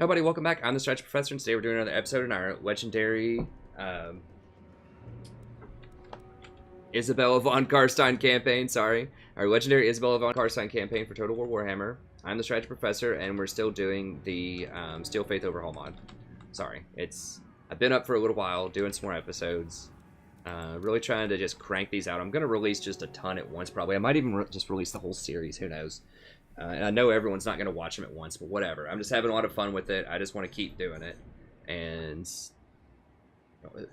Hey buddy, welcome back. I'm the Stretch Professor, and today we're doing another episode in our legendary Isabella von Karstein campaign. Our legendary Isabella von Karstein campaign for Total War Warhammer. I'm the Stretch Professor, and we're still doing the Steel Faith Overhaul mod. I've been up for a little while, doing some more episodes. Really trying to just crank these out. I'm going to release just a ton at once, probably. I might even just release the whole series, who knows. And I know everyone's not going to watch them at once, but whatever. I'm just having a lot of fun with it. I just want to keep doing it. And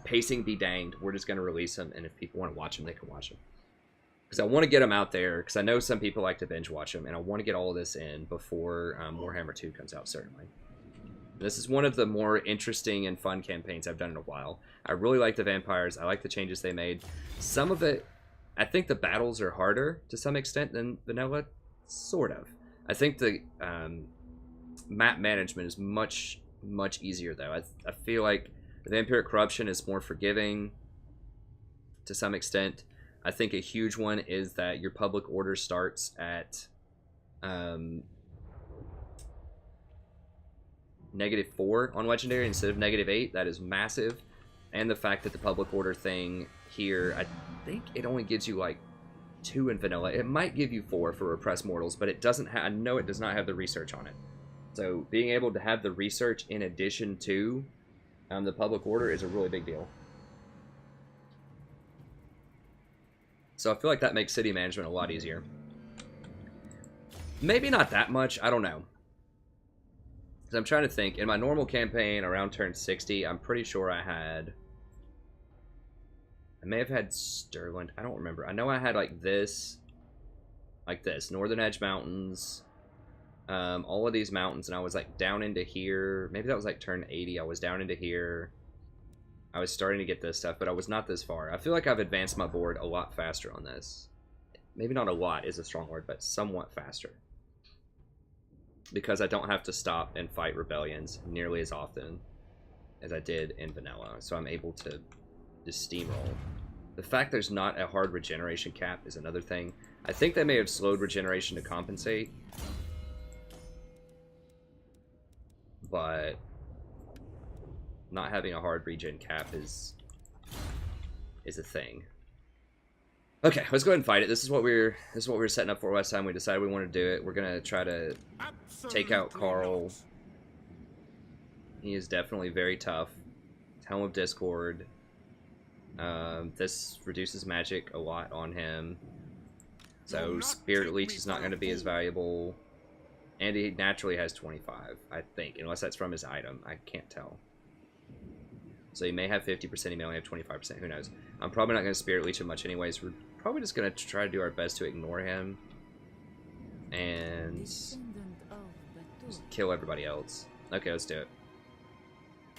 pacing be danged. We're just going to release them, and if people want to watch them, they can watch them. Because I want to get them out there, because I know some people like to binge watch them, and I want to get all of this in before Warhammer 2 comes out, certainly. This is one of the more interesting and fun campaigns I've done in a while. I really like the vampires. I like the changes they made. Some of it, I think the battles are harder to some extent than vanilla. Sort of. I think the map management is much easier, though. I feel like the Vampiric Corruption is more forgiving to some extent. I think a huge one is that your public order starts at -4 on Legendary instead of -8. That is massive. And the fact that the public order thing here, I think it only gives you like 2 in vanilla. It might give you 4 for Repressed Mortals, but it doesn't have, I know it does not have the research on it. So being able to have the research in addition to the public order is a really big deal. So I feel like that makes city management a lot easier. Maybe not that much, I don't know. Because I'm trying to think, in my normal campaign around turn 60, I'm pretty sure I may have had Stirland. I don't remember. I know I had like this, Northern Edge Mountains, all of these mountains, and I was like down into here. Maybe that was like turn 80. I was down into here. I was starting to get this stuff, but I was not this far. I feel like I've advanced my board a lot faster on this. Maybe not a lot is a strong word, but somewhat faster. Because I don't have to stop and fight rebellions nearly as often as I did in vanilla. So I'm able to just steamroll. The fact there's not a hard regeneration cap is another thing. I think they may have slowed regeneration to compensate. But not having a hard regen cap is a thing. Okay, let's go ahead and fight it. This is what we were setting up for last time we decided we wanted to do it. We're gonna try to take out Karl. He is definitely very tough. Helm of Discord. This reduces magic a lot on him. So Spirit Leech is not going to be as valuable. And he naturally has 25, I think. Unless that's from his item. I can't tell. So he may have 50%, he may only have 25%, who knows. I'm probably not going to Spirit Leech him much anyways. We're probably just going to try to do our best to ignore him. And just kill everybody else. Okay, let's do it.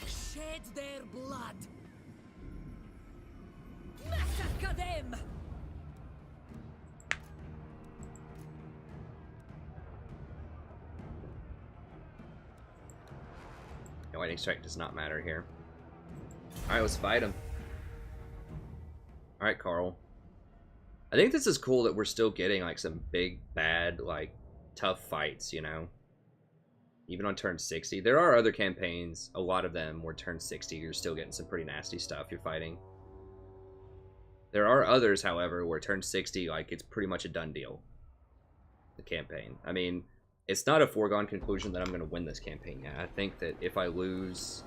Shed their blood. Massacre them. Lightning Strike does not matter here. Alright, let's fight him. Alright, Karl. I think this is cool that we're still getting like some big, bad, like tough fights, you know? Even on turn 60. There are other campaigns, a lot of them, where turn 60 you're still getting some pretty nasty stuff you're fighting. There are others, however, where turn 60, like, it's pretty much a done deal. The campaign. I mean, it's not a foregone conclusion that I'm going to win this campaign yet. I think that if I lose,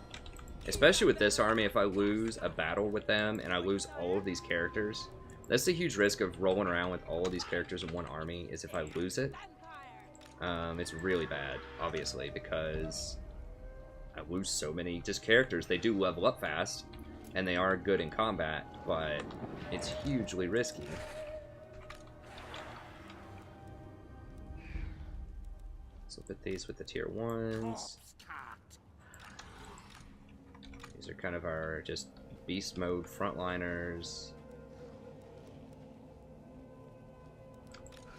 especially with this army, if I lose a battle with them and I lose all of these characters, that's the huge risk of rolling around with all of these characters in one army, is if I lose it. It's really bad, obviously, because I lose so many just characters. They do level up fast, and they are good in combat, but it's hugely risky. So put these with the tier 1s. These are kind of our just beast mode frontliners.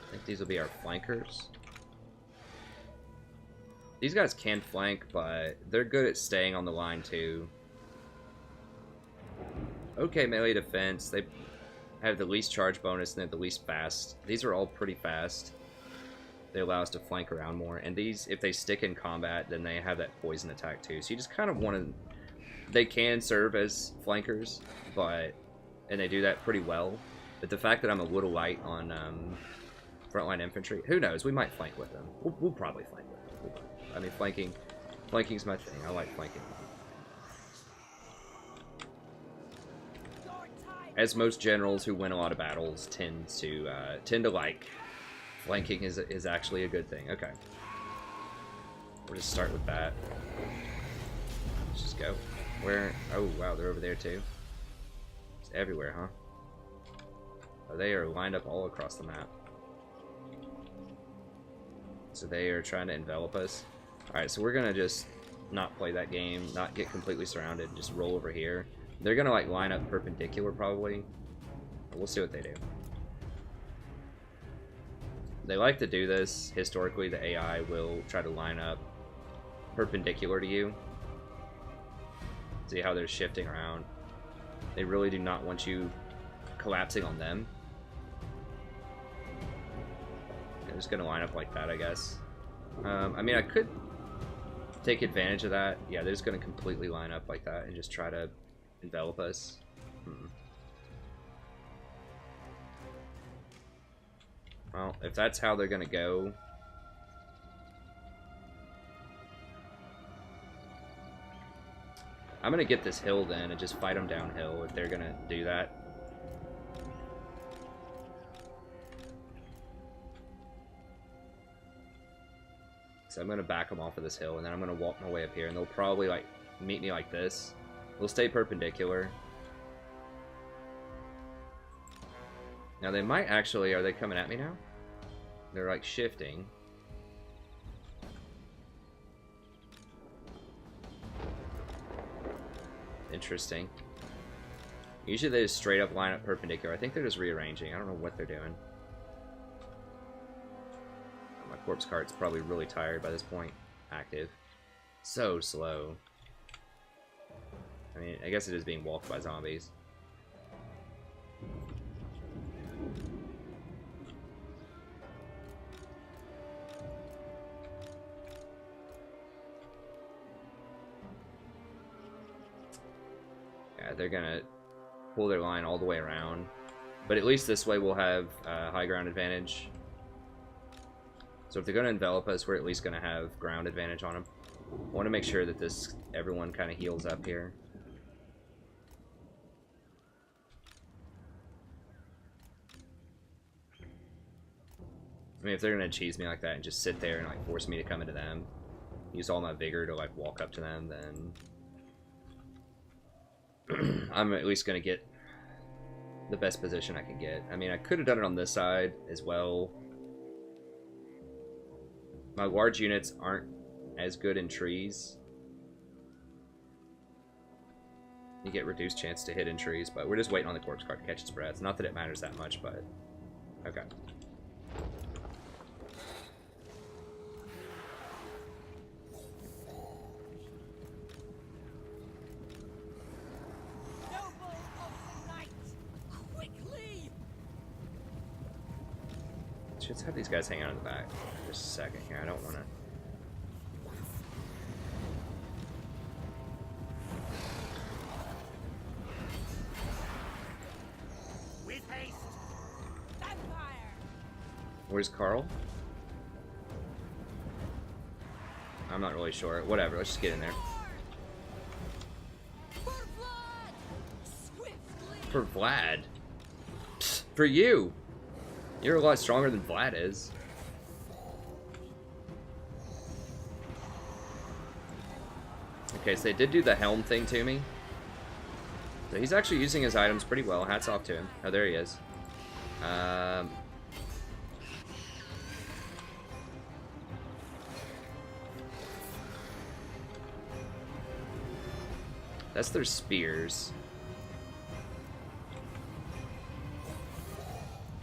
I think these will be our flankers. These guys can flank, but they're good at staying on the line too. Okay, melee defense. They have the least charge bonus and they have the least fast. These are all pretty fast. they allow us to flank around more. And these, if they stick in combat, then they have that poison attack too. So you just kind of want to... They can serve as flankers, but... And they do that pretty well. But the fact that I'm a little light on frontline infantry, who knows? We might flank with them. We'll probably flank with them. I mean, flanking's my thing. I like flanking. As most generals who win a lot of battles tend to like, flanking is actually a good thing. Okay, we'll just start with that. Let's just go. Where? Oh wow, they're over there too. It's everywhere, huh? Oh, they are lined up all across the map. So they are trying to envelop us. All right, so we're gonna just not play that game, not get completely surrounded, and just roll over here. They're gonna like line up perpendicular probably. We'll see what they do. They like to do this. Historically, the AI will try to line up perpendicular to you. See how they're shifting around. They really do not want you collapsing on them. I'm just gonna line up like that, I guess. I mean, I could take advantage of that. Yeah, they're just gonna completely line up like that and just try to envelop us. Well, if that's how they're gonna go, I'm gonna get this hill then and just fight them downhill if they're gonna do that. So I'm gonna back them off of this hill and then I'm gonna walk my way up here and they'll probably like meet me like this. We'll stay perpendicular. Now they might actually, are they coming at me now? They're like shifting. Interesting. Usually they just straight up line up perpendicular. I think they're just rearranging. I don't know what they're doing. My corpse cart's probably really tired by this point. Active. So slow. I mean, I guess it is being walked by zombies. Yeah, they're gonna pull their line all the way around. But at least this way we'll have high ground advantage. So if they're gonna envelop us, we're at least gonna have ground advantage on them. I want to make sure that everyone kind of heals up here. I mean, if they're gonna cheese me like that and just sit there and like force me to come into them, use all my vigor to like walk up to them, then I'm at least gonna get the best position I can get. I mean, I could have done it on this side as well. My large units aren't as good in trees. You get reduced chance to hit in trees, but we're just waiting on the corpse cart to catch its breath. Not that it matters that much, but okay. Let's have these guys hang out in the back for just a second here. I don't want to. With haste. Vampire. Where's Karl? I'm not really sure. Whatever. Let's just get in there. For blood. Swiftly. For Vlad. Psst, for you. You're a lot stronger than Vlad is. Okay, so they did do the helm thing to me. So he's actually using his items pretty well. Hats off to him. Oh, there he is. That's their spears.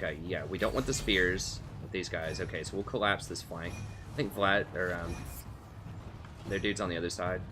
Okay, yeah, we don't want the spears with these guys. Okay, so we'll collapse this flank. I think Vlad, or, their dude's on the other side.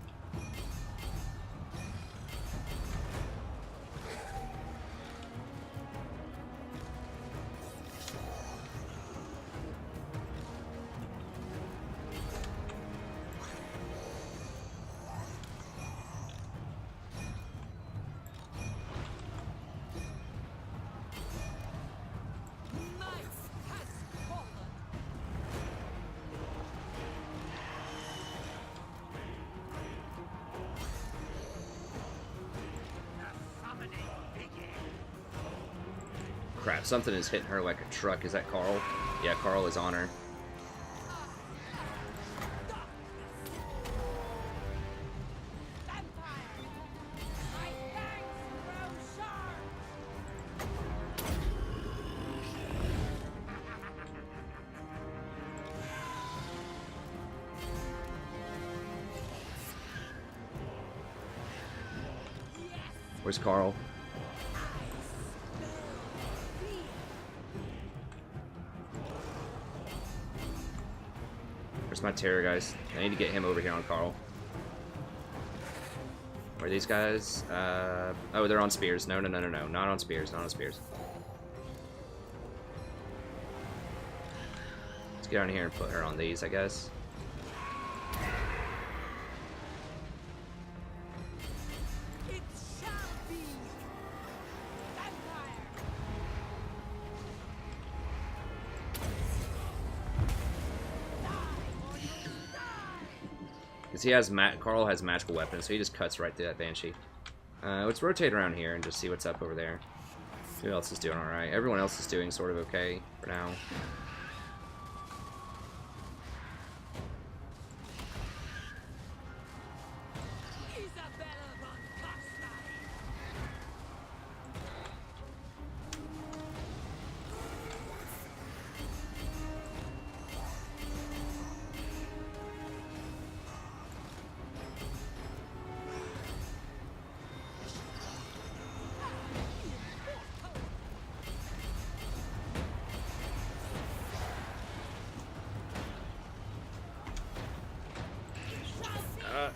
crap, something is hitting her like a truck. Is that Karl? Yeah, Karl is on her. Where's Karl? Where's my terror guys? I need to get him over here on Karl. Where are these guys? Oh, they're on spears. No, no, no, no, no. Not on spears. Not on spears. Let's get down here and put her on these, I guess. Because he has Karl has magical weapons, so he just cuts right through that Banshee. Let's rotate around here and just see what's up over there. Who else is doing alright? Everyone else is doing sort of okay for now.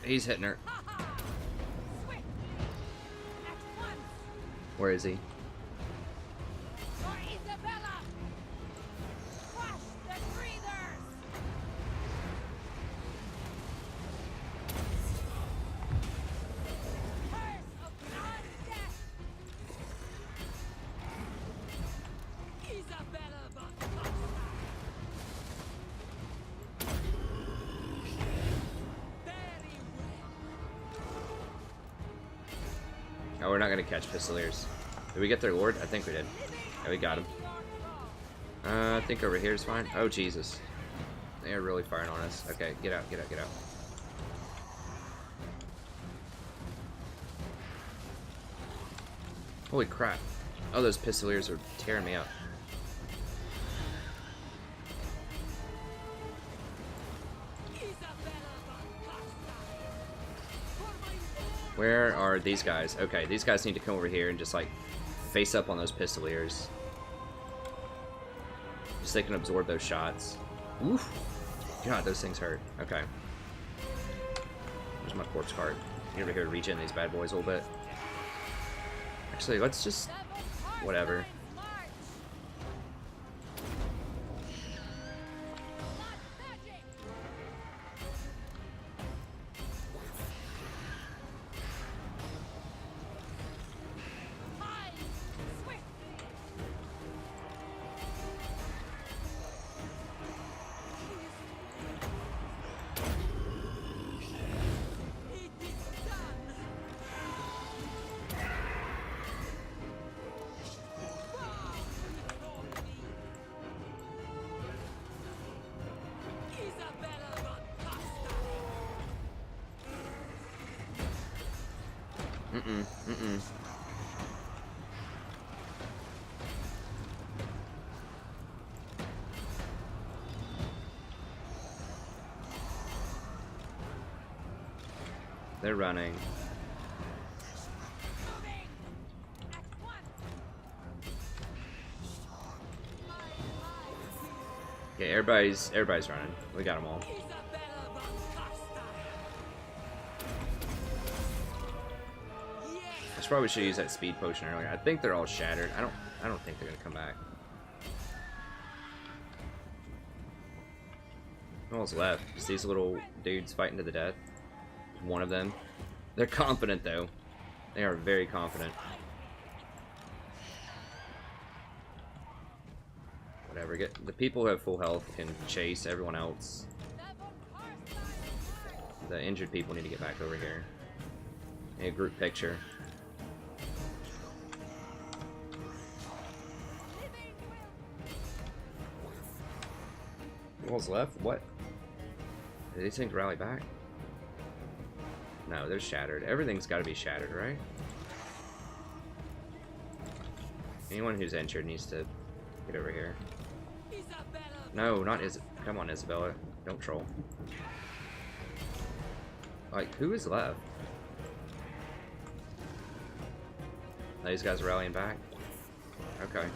He's hitting her. Where is he? Isabella! Crush the breathers! Curse of non-death! Isabella von Costa! Very Oh, we're not gonna catch Pistoliers. Did we get their lord? I think we did. Yeah, we got him. I think over here is fine. Oh, Jesus. They are really firing on us. Okay, get out, get out, get out. Holy crap. Oh, those Pistoliers are tearing me up. Where are these guys? Okay, these guys need to come over here and just like face up on those Pistoliers. Just so they can absorb those shots. Oof. God, those things hurt. Okay. Where's my corpse cart? Get over here to regen these bad boys a little bit. Actually, let's just... whatever. They're running. Okay, everybody's running. We got them all. I probably should use that speed potion earlier. I think they're all shattered. I don't think they're gonna come back. All's left is these little dudes fighting to the death. One of them. They're confident though. They are very confident. Whatever. Get the people who have full health can chase everyone else. The injured people need to get back over here. A group picture. What's left? What? Did these things rally back? No, they're shattered. Everything's got to be shattered, right? Anyone who's injured needs to get over here. Isabella. No, not Come on, Isabella. Don't troll. Like, who is left? These guys are rallying back? Okay.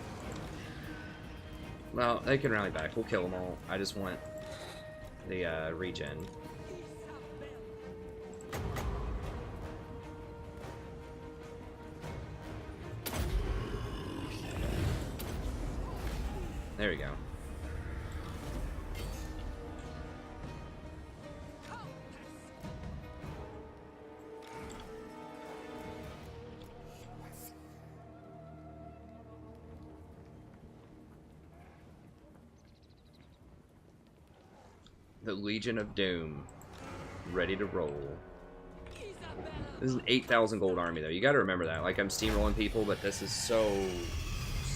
Well, they can rally back. We'll kill them all. I just want the regen. There we go. The Legion of Doom, ready to roll. This is an 8,000 gold army, though. You got to remember that. Like, I'm steamrolling people, but this is so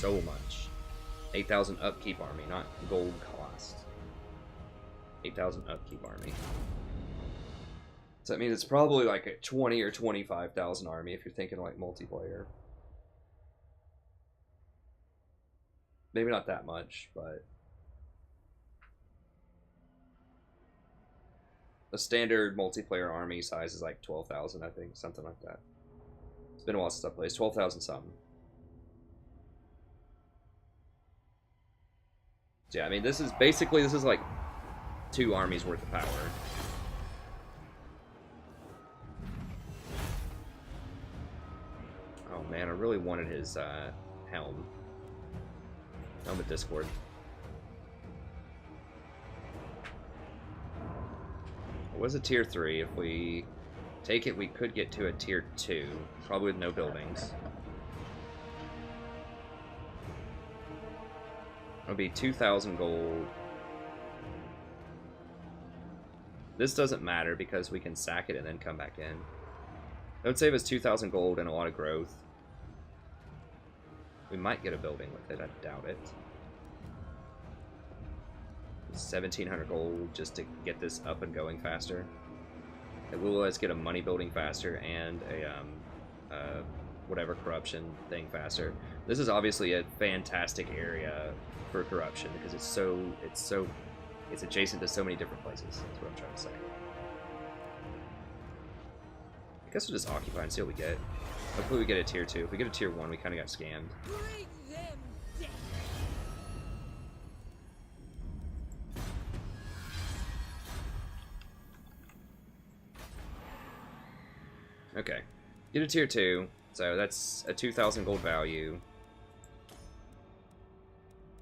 much. 8,000 upkeep army, not gold cost. 8,000 upkeep army. So that means it's probably like a 20 or 25,000 army if you're thinking like multiplayer. Maybe not that much, but a standard multiplayer army size is like 12,000, I think, something like that. It's been a while since I played. 12,000 something. Yeah, I mean, this is like 2 armies worth of power. Oh man, I really wanted his helm. Helmet Discord. It was a tier 3. If we take it, we could get to a tier 2. Probably with no buildings. It'll be 2,000 gold. This doesn't matter because we can sack it and then come back in. It would save us 2,000 gold and a lot of growth. We might get a building with it, I doubt it. 1,700 gold just to get this up and going faster. It will let us get a money building faster and a whatever corruption thing faster. This is obviously a fantastic area for corruption because it's adjacent to so many different places. That's what I'm trying to say. I guess we'll just occupy and see what we get. Hopefully we get a tier 2. If we get a tier 1, we kind of got scammed. Bring them death. Okay. Get a tier 2. So that's a 2,000 gold value.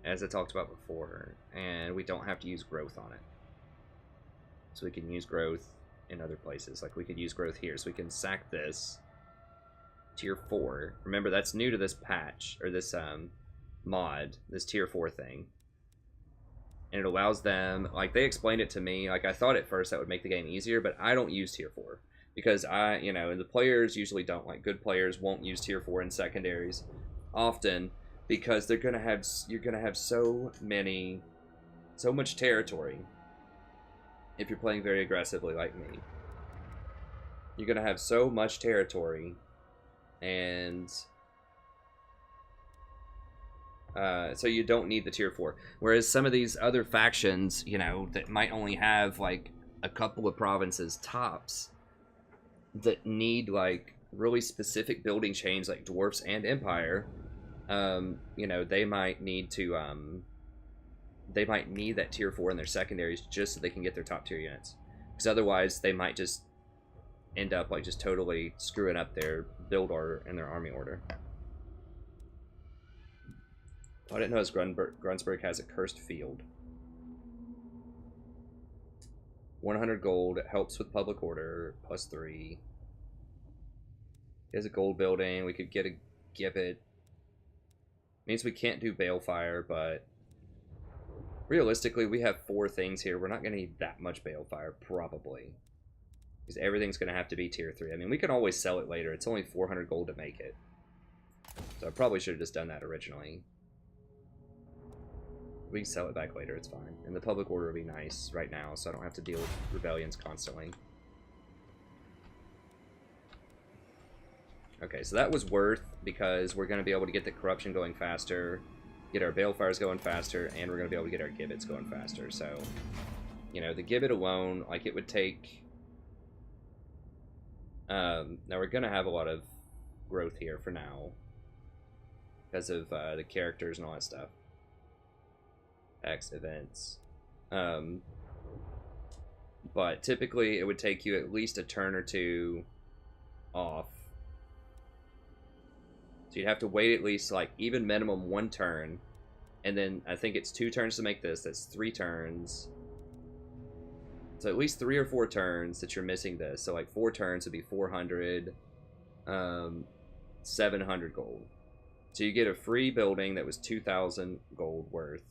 As I talked about before. And we don't have to use growth on it. So we can use growth in other places. Like we could use growth here. So we can sack this. Tier 4. Remember, that's new to this patch. Or this mod. This tier 4 thing. And it allows them... Like, they explained it to me. Like, I thought at first that would make the game easier. But I don't use tier 4. Because the players usually don't. Like, good players won't use tier 4 in secondaries often because you're gonna have so much territory if you're playing very aggressively like me. You're gonna have so much territory, and so you don't need the tier 4. Whereas some of these other factions, that might only have like a couple of provinces tops, that need like really specific building chains like dwarfs and empire, they might need that tier 4 in their secondaries just so they can get their top tier units, because otherwise they might just end up like just totally screwing up their build order and their army order. I didn't know Grunsburg has a cursed field. 100 gold, it helps with public order, +3. There's a gold building, we could get a gibbet. Means we can't do balefire, but realistically we have 4 things here. We're not going to need that much balefire, probably. Because everything's going to have to be tier 3. I mean, we can always sell it later. It's only 400 gold to make it. So I probably should have just done that originally. We can sell it back later, it's fine. And the public order will be nice right now, so I don't have to deal with rebellions constantly. Okay, so that was worth, because we're going to be able to get the corruption going faster, get our balefires going faster, and we're going to be able to get our gibbets going faster. So, you know, the gibbet alone, like, it would take... now, we're going to have a lot of growth here for now, because of the characters and all that stuff. X events. But typically, it would take you at least a turn or two off. So you'd have to wait at least, like, even minimum 1 turn. And then I think it's 2 turns to make this. That's 3 turns. So at least 3 or 4 turns that you're missing this. So, like, 4 turns would be 400, 700 gold. So you get a free building that was 2,000 gold worth.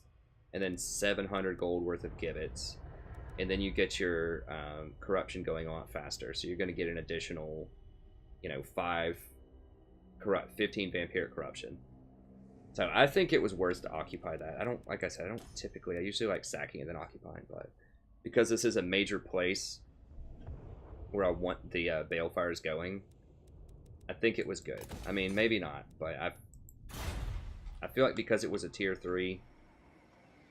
And then 700 gold worth of gibbets. And then you get your corruption going on faster. So you're going to get an additional, you know, 15 vampiric corruption. So I think it was worth to occupy that. I don't, like I said, I don't typically, I usually like sacking and then occupying, but because this is a major place where I want the balefires going, I think it was good. I mean, maybe not, but I feel like because it was a tier 3,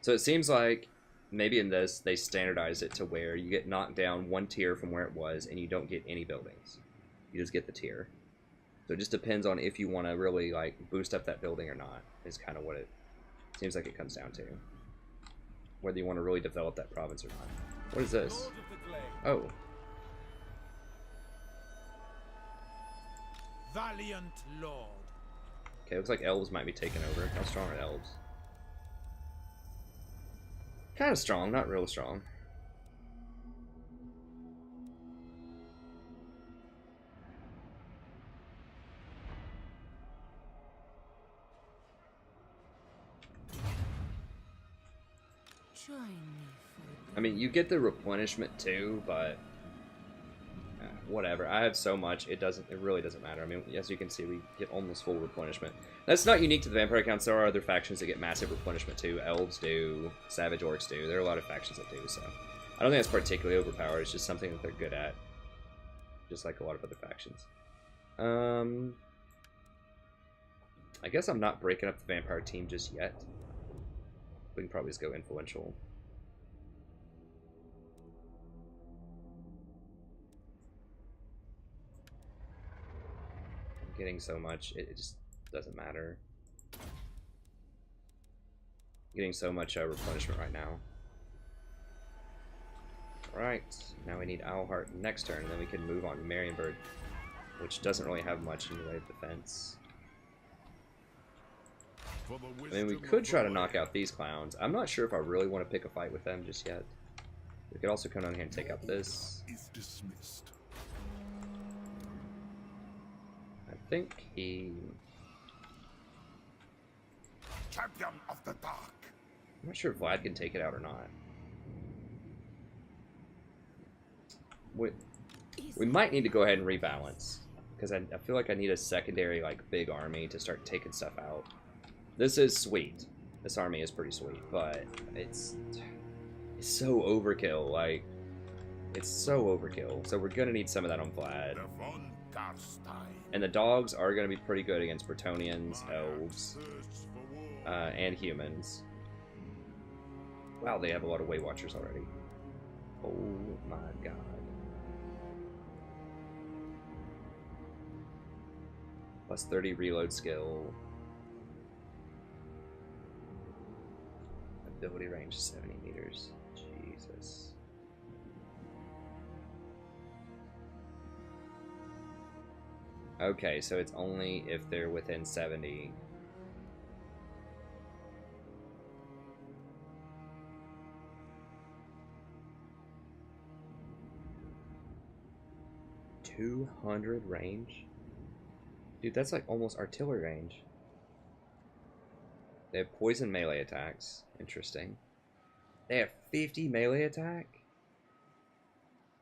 so it seems like maybe in this they standardized it to where you get knocked down 1 tier from where it was and you don't get any buildings. You just get the tier. So it just depends on if you want to really, like, boost up that building or not, is kind of what it seems like it comes down to. Whether you want to really develop that province or not. What is this? Oh. Valiant Lord. Okay, looks like elves might be taking over. How strong are elves? Kind of strong, not real strong. I mean, you get the replenishment too, but whatever. I have so much, it really doesn't matter. I mean, as you can see, we get almost full replenishment. That's not unique to the vampire accounts. There are other factions that get massive replenishment too. Elves do, savage orcs do. There are a lot of factions that do, so I don't think that's particularly overpowered. It's just something that they're good at, just like a lot of other factions. I guess I'm not breaking up the vampire team just yet. We can probably just go influential. I'm getting so much, it just doesn't matter. Getting so much replenishment right now. Alright, now we need Owlheart next turn, and then we can move on to Marienburg, which doesn't really have much in the way of defense. I mean, we could try to knock out these clowns. I'm not sure if I really want to pick a fight with them just yet. We could also come down here and take out this. I think he... Champion of the Dark. I'm not sure if Vlad can take it out or not. We might need to go ahead and rebalance, because I feel like I need a secondary, like, big army to start taking stuff out. This is sweet. This army is pretty sweet, but it's so overkill. Like, it's so overkill. So we're gonna need some of that on Vlad. And the dogs are gonna be pretty good against Bretonnians, elves, and humans. Wow, they have a lot of Weight Watchers already. Oh my god. Plus 30 reload skill. Ability range 70 meters. Jesus. Okay, so it's only if they're within 70. .200 range? Dude, that's like almost artillery range. They have poison melee attacks. Interesting. They have 50 melee attack?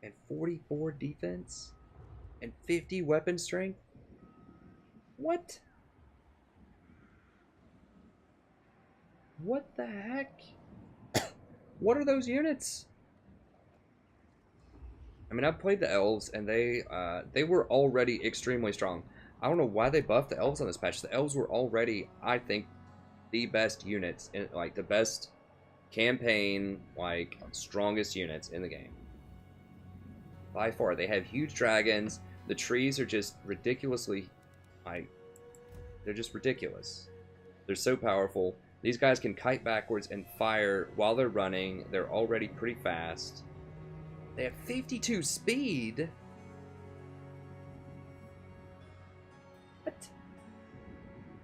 And 44 defense? And 50 weapon strength? What? What the heck? What are those units? I mean, I've played the elves, and they were already extremely strong. I don't know why they buffed the elves on this patch. The elves were already, I think, the best units, like the best campaign, like strongest units in the game. By far, they have huge dragons. The trees are just ridiculously, like, they're just ridiculous. They're so powerful. These guys can kite backwards and fire while they're running. They're already pretty fast. They have 52 speed. What?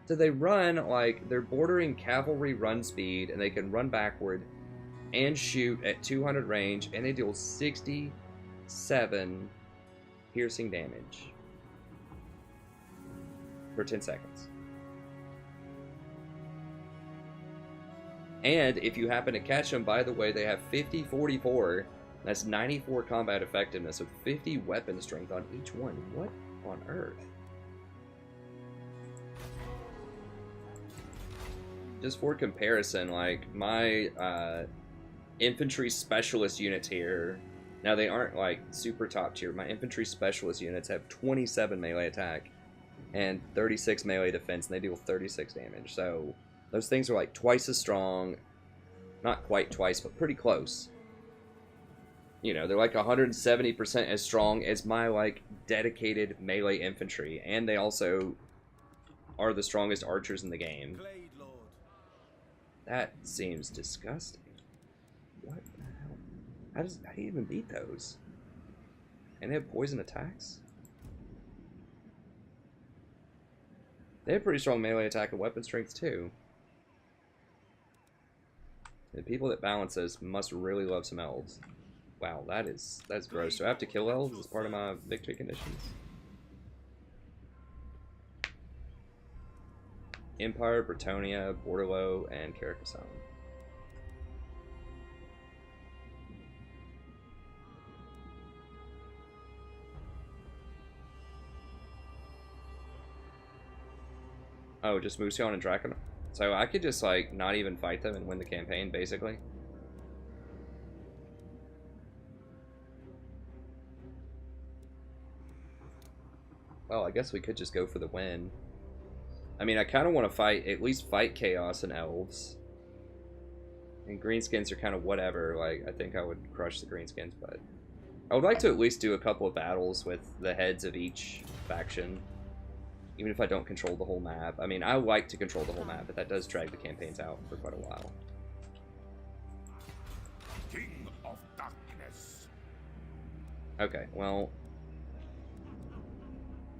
So they run like they're bordering cavalry run speed, and they can run backward and shoot at 200 range, and they deal 67 piercing damage for 10 seconds. And if you happen to catch them, by the way, they have 50-44. That's 94 combat effectiveness with 50 weapon strength on each one. What on earth? Just for comparison, like my infantry specialist units here, now they aren't like super top tier. My infantry specialist units have 27 melee attack and 36 melee defense, and they deal 36 damage. So those things are like twice as strong. Not quite twice, but pretty close. You know, they're like 170% as strong as my like dedicated melee infantry, and they also are the strongest archers in the game. That seems disgusting. What the hell? How do you even beat those? And they have poison attacks? They have pretty strong melee attack and weapon strength too. The people that balance those must really love some elves. Wow, that's gross. Do I have to kill elves as part of my victory conditions? Empire, Bretonia, Bordello, and Carcassonne. Oh, just Musion and Draken. So I could just like not even fight them and win the campaign, basically. Well, I guess we could just go for the win. I mean, I kind of want to fight, at least fight Chaos and Elves. And Greenskins are kind of whatever. Like, I think I would crush the Greenskins, but I would like to at least do a couple of battles with the heads of each faction. Even if I don't control the whole map. I mean, I like to control the whole map, but that does drag the campaigns out for quite a while. King of Darkness. Okay, well,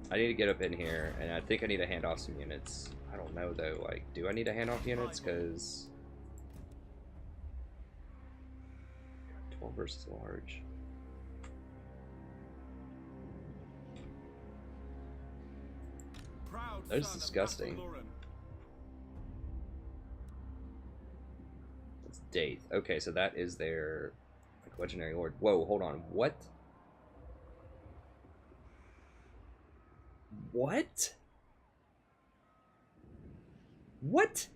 I need to get up in here, and I think I need to hand off some units. I don't know, though. Like, do I need to hand off units? Because 12 versus large. That is disgusting. It's Daith. Okay, so that is their like, legendary lord. Whoa, hold on. What? What? What?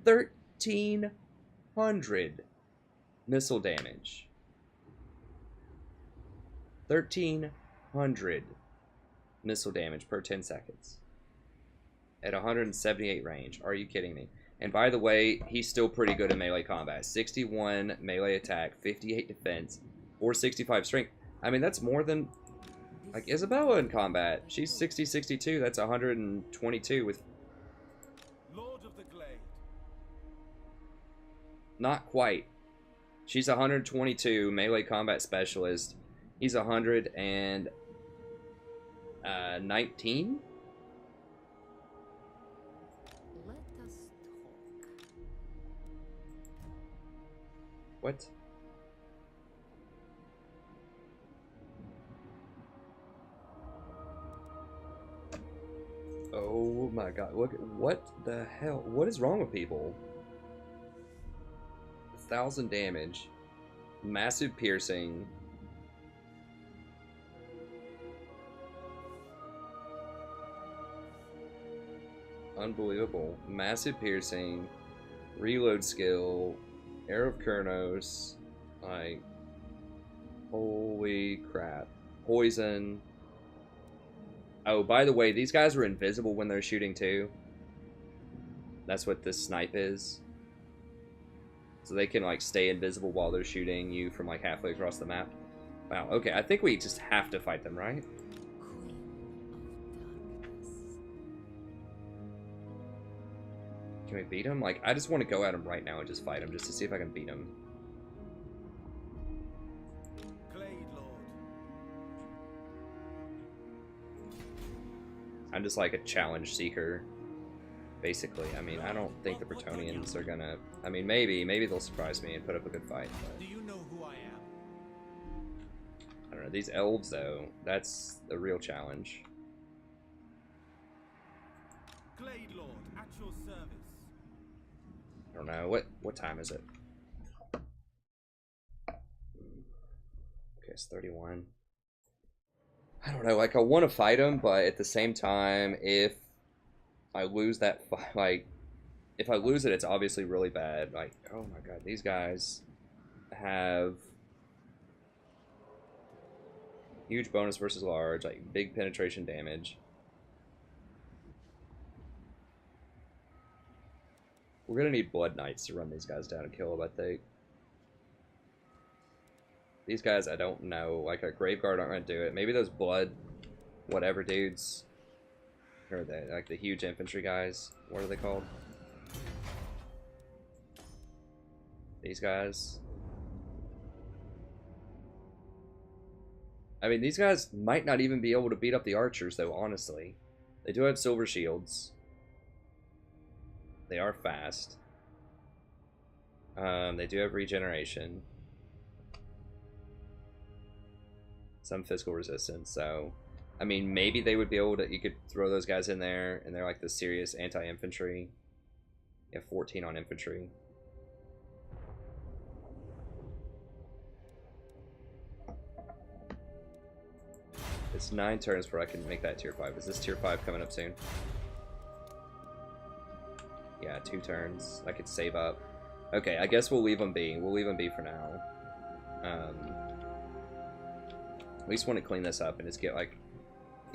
1,300 missile damage. 1,300 missile damage per 10 seconds. At 178 range. Are you kidding me? And by the way, he's still pretty good in melee combat. 61 melee attack, 58 defense, 465 strength. I mean, that's more than like Isabella in combat. She's 60-62. That's 122 with Lord of the Glade. not quite. She's 122 melee combat specialist. He's 119. Let us talk. What? Oh my god, look, what the hell? What is wrong with people? 1,000 damage, massive piercing. Unbelievable. Massive piercing, Reload skill. Air of Kurnos. Like, holy crap. Poison. Oh, by the way, these guys are invisible when they're shooting too. That's what this snipe is. So they can like stay invisible while they're shooting you from like halfway across the map. Wow, okay, I think we just have to fight them, right? Can we beat them? Like, I just want to go at them right now and just fight them, just to see if I can beat them. I'm just like a challenge seeker, basically. I mean, I don't think the Bretonnians are gonna... I mean, maybe they'll surprise me and put up a good fight. But... Do you know who I am? I don't know. These elves, though, that's a real challenge. Glade Lord, at your service. I don't know. What time is it? Okay, it's 31. I don't know, like, I want to fight him, but at the same time, if I lose that fight, like, if I lose it, it's obviously really bad. Like, oh my god, these guys have huge bonus versus large, like, big penetration damage. We're gonna need Blood Knights to run these guys down and kill them, I think. These guys, I don't know. Like, a Graveguard aren't going to do it. Maybe those Blood whatever dudes. Or they, like the huge infantry guys. What are they called? These guys. I mean, these guys might not even be able to beat up the archers, though, honestly. They do have silver shields. They are fast. They do have regeneration. Some physical resistance, so I mean, maybe they would be able to, you could throw those guys in there and they're like the serious anti-infantry. You have 14 on infantry. It's 9 turns before I can make that tier 5. Is this tier 5 coming up soon? Yeah, 2 turns. I could save up. Okay, I guess we'll leave them be. We'll leave them be for now. At least want to clean this up and just get like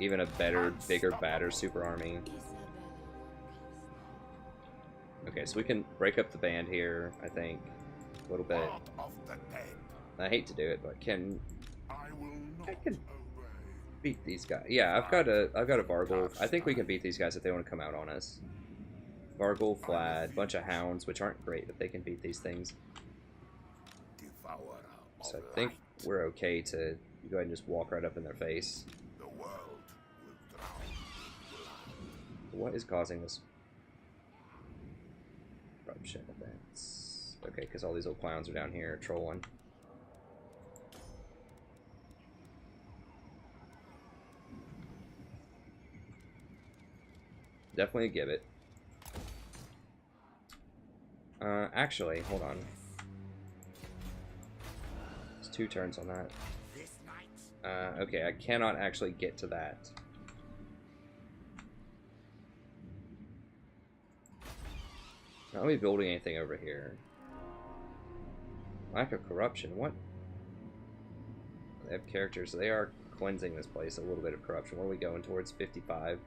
even a better, bigger, badder super army. Okay, so we can break up the band here, I think, a little bit. I hate to do it, but I can beat these guys. Yeah, I've got a Vargul. I think we can beat these guys if they want to come out on us. Vargul, Flad, bunch of hounds, which aren't great, but they can beat these things. So I think we're okay to go ahead and just walk right up in their face. What is causing this corruption events? Okay, because all these little clowns are down here trolling. Definitely a give it. Actually, hold on. It's 2 turns on that. Okay, I cannot actually get to that. Not me building anything over here. Lack of corruption, what? They have characters, so they are cleansing this place, a little bit of corruption. What are we going towards? 55.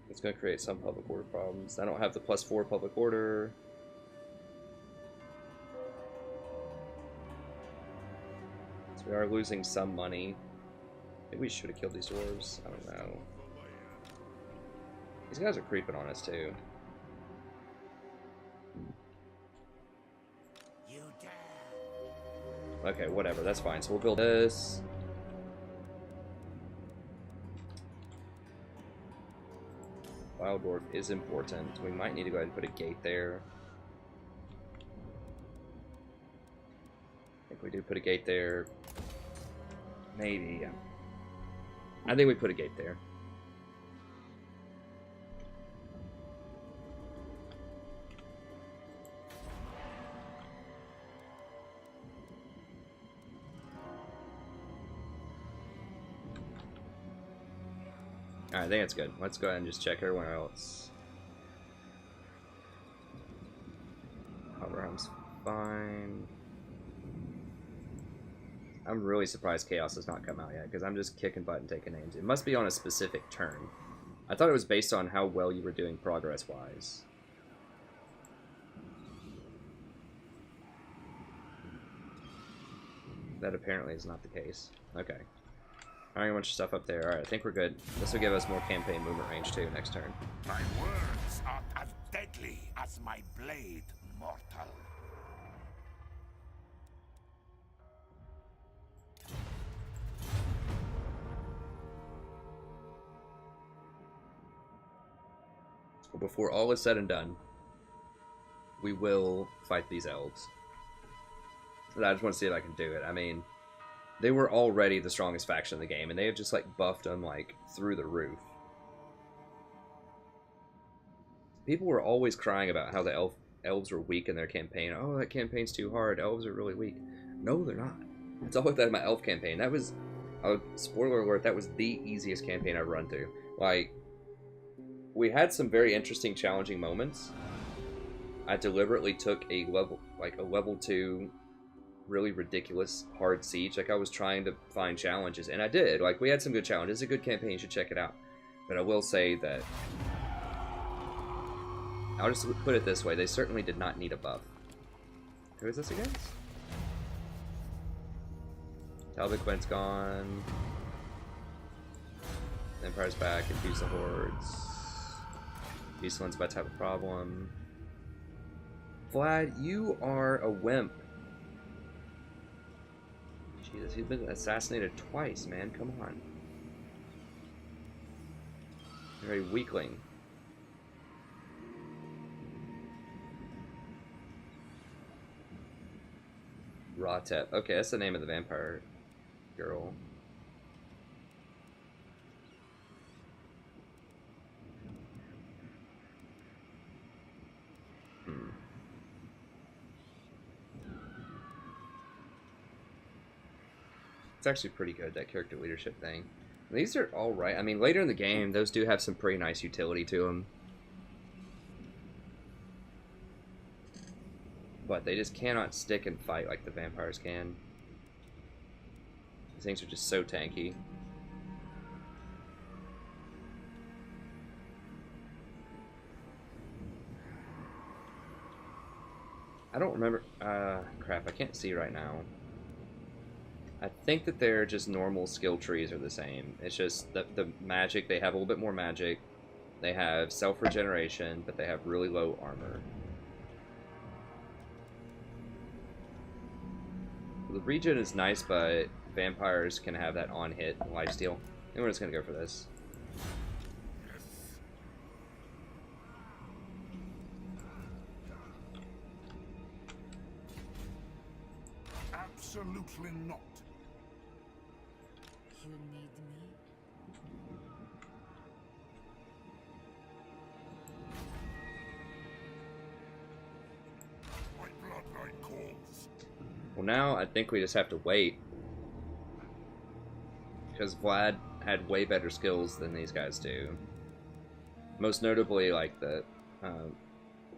It's going to create some public order problems. I don't have the +4 public order. So we are losing some money. Maybe we should have killed these dwarves. I don't know. These guys are creeping on us too. Okay, whatever, that's fine. So we'll build this. Wild Dwarf is important. We might need to go ahead and put a gate there. I think we do put a gate there. Maybe, yeah. I think we put a gate there. Alright, I think that's good. Let's go ahead and just check everyone else. fine. I'm really surprised Chaos has not come out yet, because I'm just kicking butt and taking names. It must be on a specific turn. I thought it was based on how well you were doing progress-wise. That apparently is not the case. Okay. Alright, a bunch of stuff up there. Alright, I think we're good. This will give us more campaign movement range, too, next turn. My words are as deadly as my blade, mortal. Before all is said and done, we will fight these elves. I just want to see if I can do it. I mean, they were already the strongest faction in the game, and they have just, like, buffed them, like, through the roof. People were always crying about how the elves were weak in their campaign. Oh, that campaign's too hard. Elves are really weak. No, they're not. It's all like that in my elf campaign. That was, spoiler alert, that was the easiest campaign I've run through. Like, we had some very interesting, challenging moments. I deliberately took a level 2, really ridiculous, hard siege. Like, I was trying to find challenges, and I did. Like, we had some good challenges. It's a good campaign. You should check it out. But I will say that, I'll just put it this way. They certainly did not need a buff. Who is this against? Talbot gone. Empire's back. Confuse the hordes. Beastland's about to have a problem. Vlad, you are a wimp. Jesus, he's been assassinated twice, man. Come on. You're a weakling. Rotep. Okay, that's the name of the vampire girl. It's actually pretty good, that character leadership thing. These are alright. I mean, later in the game, those do have some pretty nice utility to them. But they just cannot stick and fight like the vampires can. These things are just so tanky. I don't remember. Crap, I can't see right now. I think that they're just normal skill trees are the same. It's just the magic, they have a little bit more magic. They have self-regeneration, but they have really low armor. The regen is nice, but vampires can have that on-hit lifesteal. And we're just going to go for this. Absolutely not. You need me? My bloodline calls. Well, now I think we just have to wait. Because Vlad had way better skills than these guys do. Most notably, like the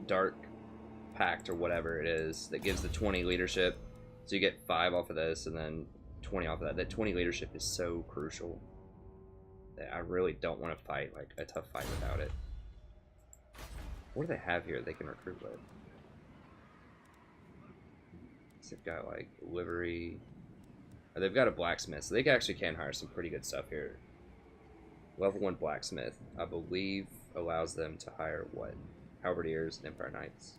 Dark Pact or whatever it is that gives the 20 leadership. So you get 5 off of this and then 20 off of that. That 20 leadership is so crucial that I really don't want to fight like a tough fight without it. What do they have here they can recruit with? They've got like livery. Oh, they've got a blacksmith, so they actually can hire some pretty good stuff here. Level 1 blacksmith, I believe, allows them to hire what? Halberdiers and Empire Knights.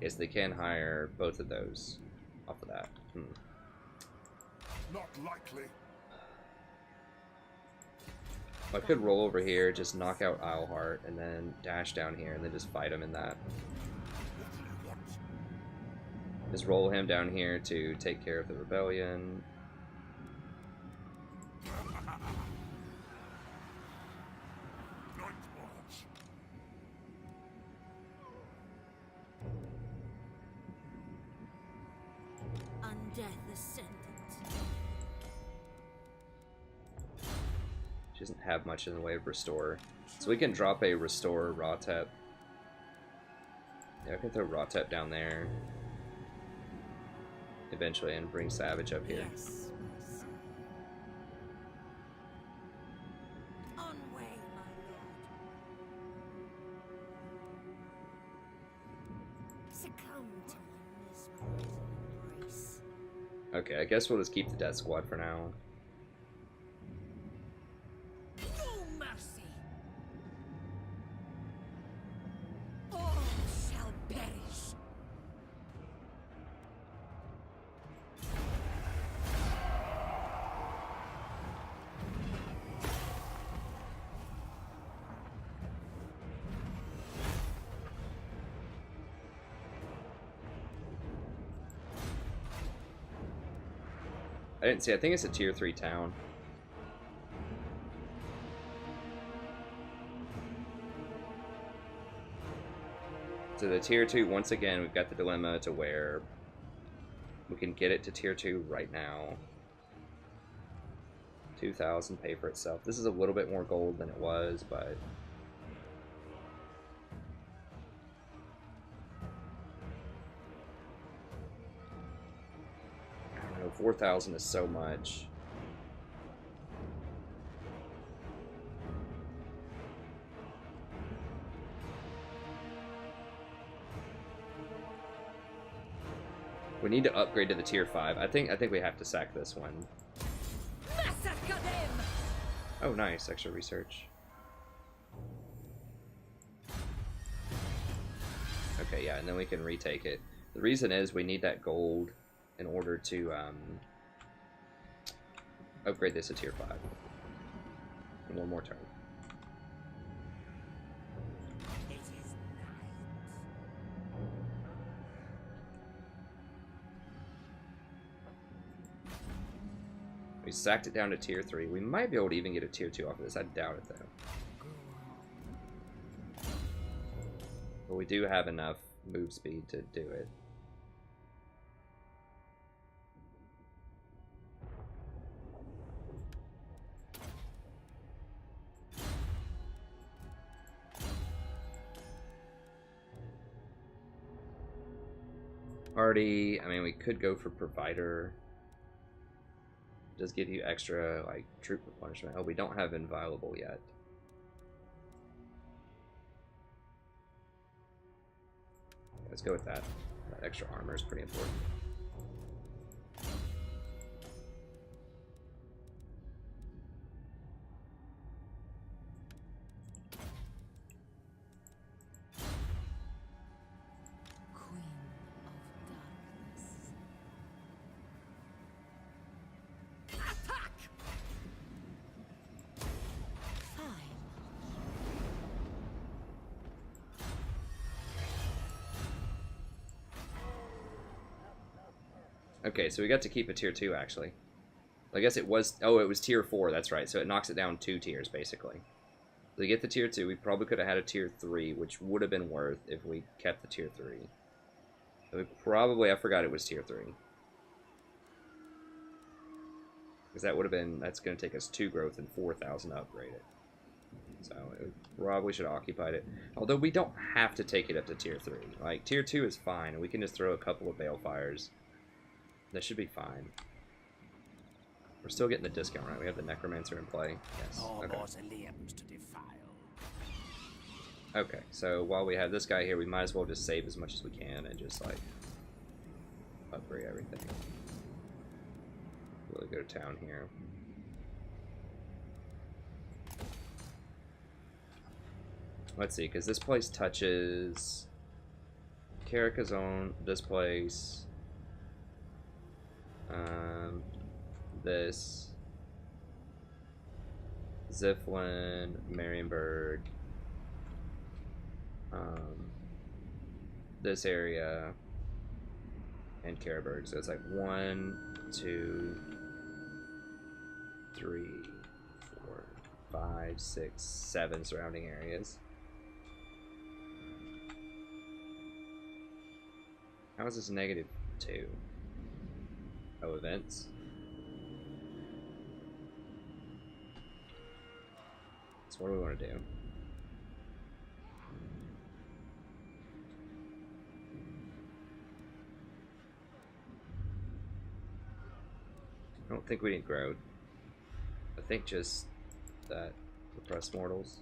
Yes, they can hire both of those off of that. Not likely. I could roll over here, just knock out Isleheart, and then dash down here, and then just fight him in that. Just roll him down here to take care of the rebellion. Undeath Ascendant. She doesn't have much in the way of restore. So we can drop a restore Rotep. Yeah, I can throw Rotep down there. Eventually, and bring Savage up here. Yes, my son. On way, my lord. Succumb to my mesmerizing embrace. Okay, I guess we'll just keep the Death Squad for now. No mercy. All shall perish. I didn't see. I think it's a tier 3 town. So the tier 2, once again, we've got the dilemma to where we can get it to tier 2 right now. 2,000 pay for itself. This is a little bit more gold than it was, but I don't know, 4,000 is so much. We need to upgrade to the tier 5. I think we have to sack this one. Massacre them! Oh, nice. Extra research. Okay, yeah, and then we can retake it. The reason is we need that gold in order to upgrade this to tier 5. And one more turn. It is night. We sacked it down to tier 3. We might be able to even get a tier 2 off of this. I doubt it, though. But we do have enough move speed to do it. Already, I mean, we could go for provider. It does give you extra, like, troop replenishment. Oh, we don't have inviolable yet. Let's go with that. That extra armor is pretty important. Queen of darkness. Attack! Fine. Okay, so we got to keep a tier 2, actually. I guess it was... Oh, it was tier 4, that's right. So it knocks it down 2 tiers, basically. So we get the tier 2. We probably could have had a tier 3, which would have been worth if we kept the tier 3. So we probably... I forgot it was tier 3. Because that would have been... That's going to take us 2 growth and 4,000 to upgrade it. So it probably should have occupied it. Although we don't have to take it up to tier 3. Like, tier 2 is fine, and we can just throw a couple of Balefires. That should be fine. We're still getting the discount, right? We have the Necromancer in play. Yes. No Okay. mausoleums to defile. Okay, so while we have this guy here, we might as well just save as much as we can and just, like, upgrade everything. Really go to town here. Let's see, because this place touches Carrickazone, this place, this, Ziflin, Marienburg, this area, and Karaberg. So it's like 1, 2, 3, 4, 5, 6, 7 surrounding areas. How is this -2? Oh, events. So what do we want to do? I don't think we need growth. I think just that repressed mortals.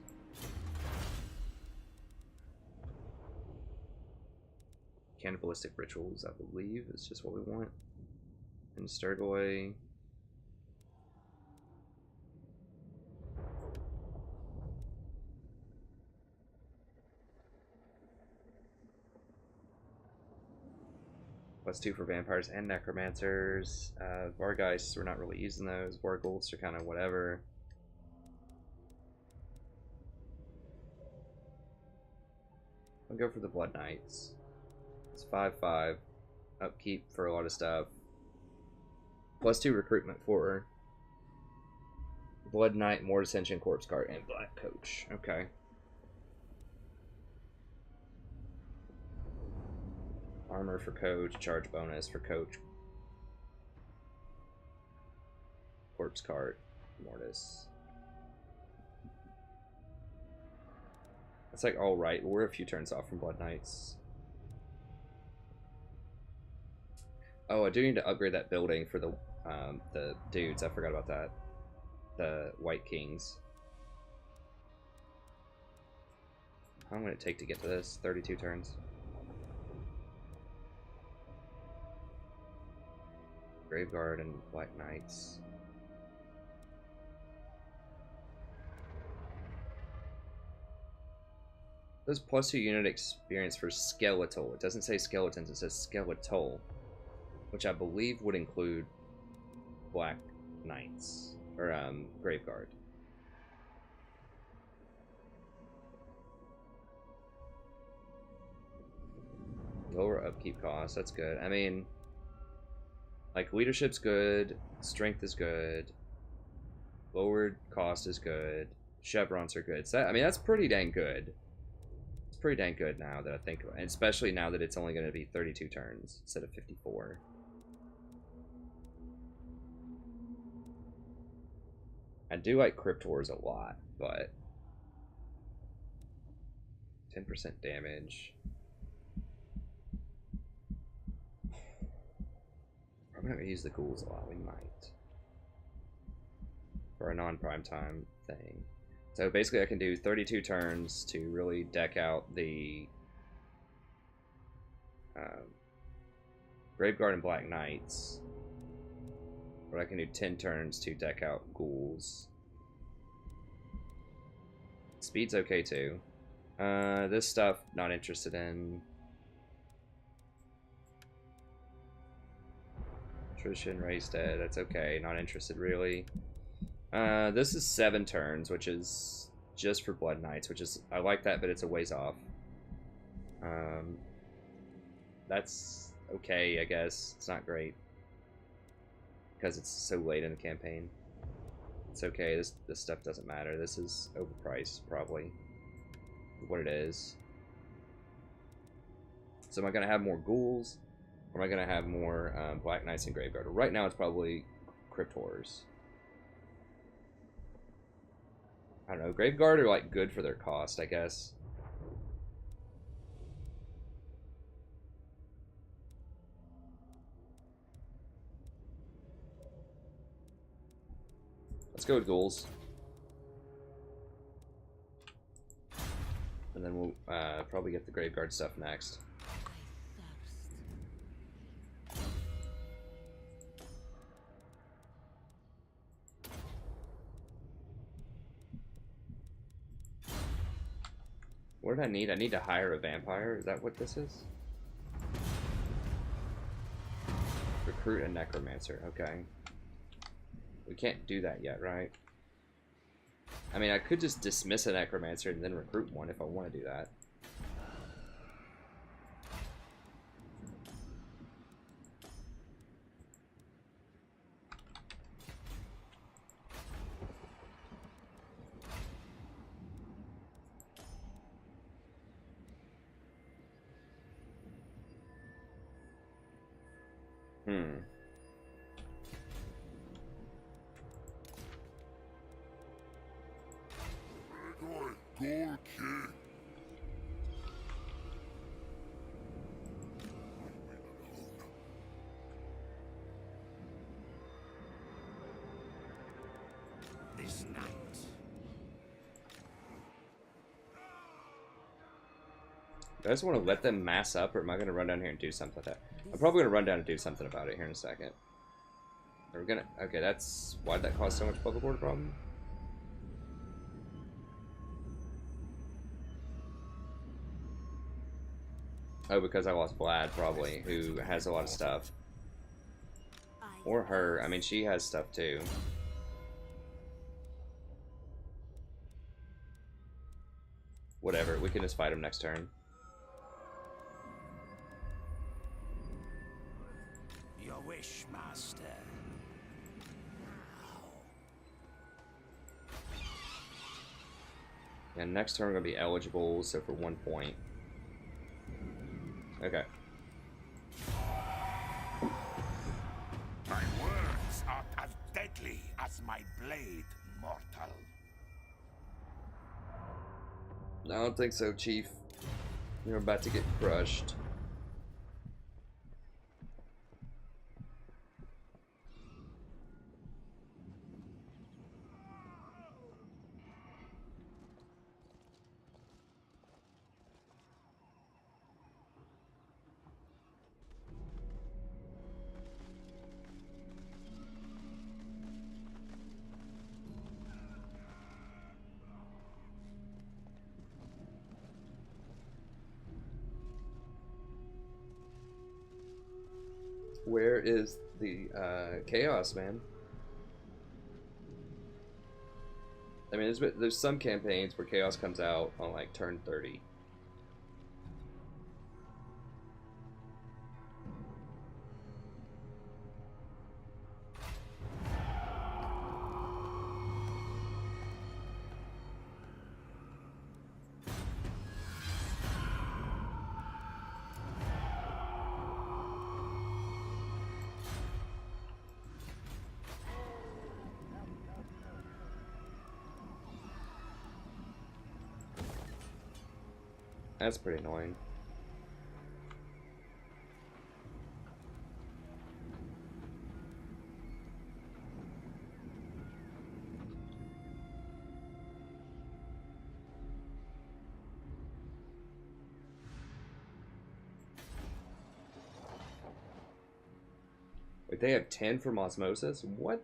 Cannibalistic rituals, I believe, is just what we want. And Sturgoy. +2 for vampires and necromancers. Vargeists, we're not really using those. Wargulfs are kind of whatever. I'll go for the Blood Knights. It's 5/5. Upkeep for a lot of stuff. +2 recruitment for Blood Knight, more Ascension, Corpse Cart, and Black Coach. Okay. Armor for Coach, charge bonus for Coach. Corpse Cart, Mortis. That's like alright, but we're a few turns off from Blood Knights. Oh, I do need to upgrade that building for the dudes. I forgot about that. The White Kings. How long would it take to get to this? 32 turns. Graveguard and Black Knights. There's +2 unit experience for skeletal. It doesn't say skeletons, it says skeletal, which I believe would include Black Knights or Graveguard. Lower upkeep cost, that's good. I mean, like, leadership's good, strength is good, lowered cost is good, chevrons are good. So that, I mean, that's pretty dang good. It's pretty dang good now that I think about it, and especially now that it's only going to be 32 turns instead of 54. I do like Cryptors a lot, but 10% damage. We're not going to use the ghouls a lot. We might. For a non-prime time thing. So basically I can do 32 turns to really deck out the Graveguard and Black Knights. But I can do 10 turns to deck out ghouls. Speed's okay too. This stuff, not interested in. Attrition, race dead, that's okay, not interested really. This is 7 turns, which is just for Blood Knights, which is, I like that, but it's a ways off. That's okay, I guess. It's not great. Because it's so late in the campaign. It's okay, this stuff doesn't matter. This is overpriced, probably. What it is. So am I going to have more ghouls? Or am I going to have more Black Knights and Graveguard? Right now it's probably Cryptors. I don't know. Graveguard are like good for their cost, I guess. Let's go with ghouls. And then we'll probably get the Graveguard stuff next. What did I need? I need to hire a vampire? Is that what this is? Recruit a necromancer. Okay. We can't do that yet, right? I mean, I could just dismiss a necromancer and then recruit one if I want to do that. Goal kick. This night. Do I just want to let them mass up, or am I going to run down here and do something with that? I'm probably going to run down and do something about it here in a second. Are we going to... Okay, that's... Why did that cause so much public order problem? Oh, because I lost Vlad, probably, who has a lot of stuff. Or her. I mean, she has stuff, too. Whatever, we can just fight him next turn. Your wish, master. And next turn we're going to be eligible, so for 1 point. Okay. My words are as deadly as my blade, mortal. I don't think so, Chief. You're about to get crushed. Where is the chaos, man? I mean, there's some campaigns where chaos comes out on like turn 30. That's pretty annoying. Wait, they have 10 from osmosis? What?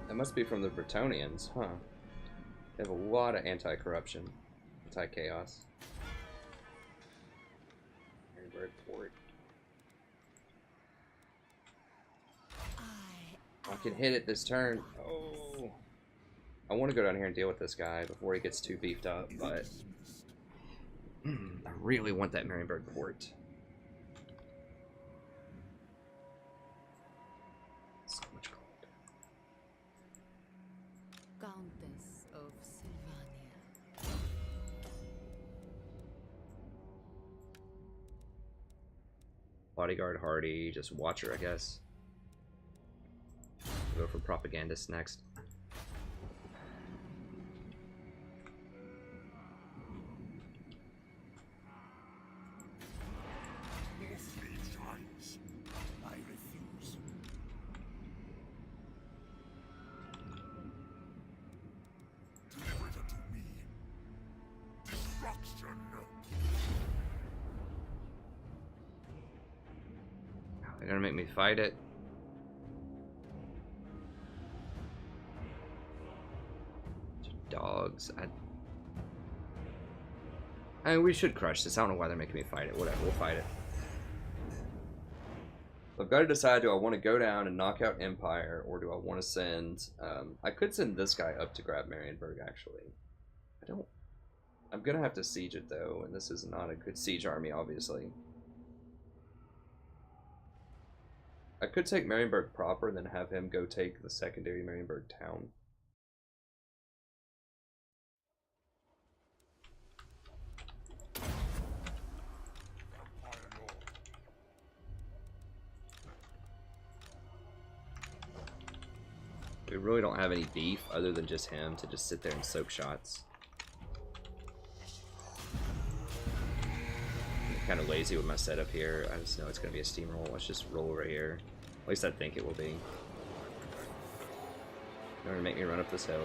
That must be from the Bretonians, huh? They have a lot of anti-corruption, anti-chaos. Port. I can hit it this turn. Oh. I want to go down here and deal with this guy before he gets too beefed up, but I really want that Marienburg port. So much gold. Countess of Sylvania. Bodyguard Hardy, just Watcher, I guess. We'll go for Propagandist next. I refuse. Deliver it unto me. Destruction. They're gonna make me fight it. Dogs. I mean, we should crush this. I don't know why they're making me fight it. Whatever, we'll fight it. I've got to decide, do I want to go down and knock out Empire, or do I want to send... I could send this guy up to grab Marienburg, actually. I'm going to have to siege it, though, and this is not a good siege army, obviously. I could take Marienburg proper, and then have him go take the secondary Marienburg town. We really don't have any beef other than just him to just sit there and soak shots. I'm kind of lazy with my setup here. I just know it's going to be a steamroll. Let's just roll over here. At least I think it will be. They're going to make me run up this hill.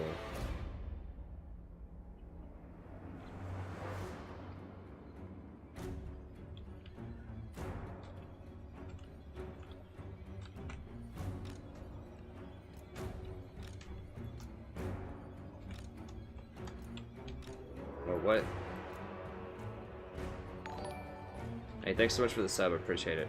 Oh, what? Hey, thanks so much for the sub. I appreciate it.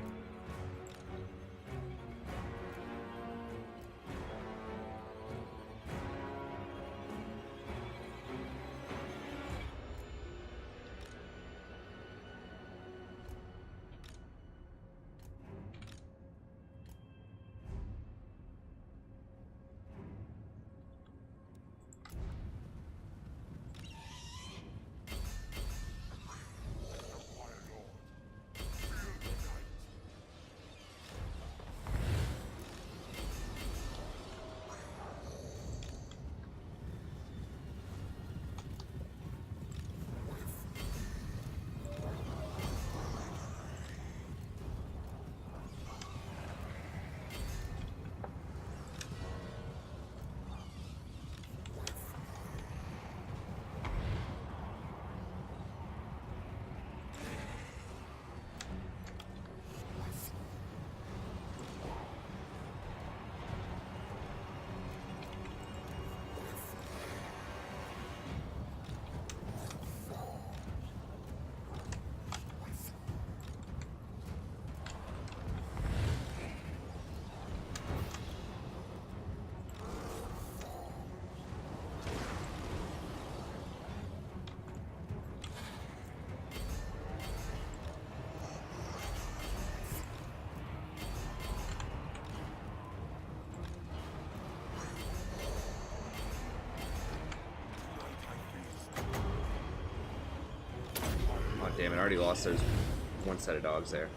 Damn it, I already lost those one set of dogs there.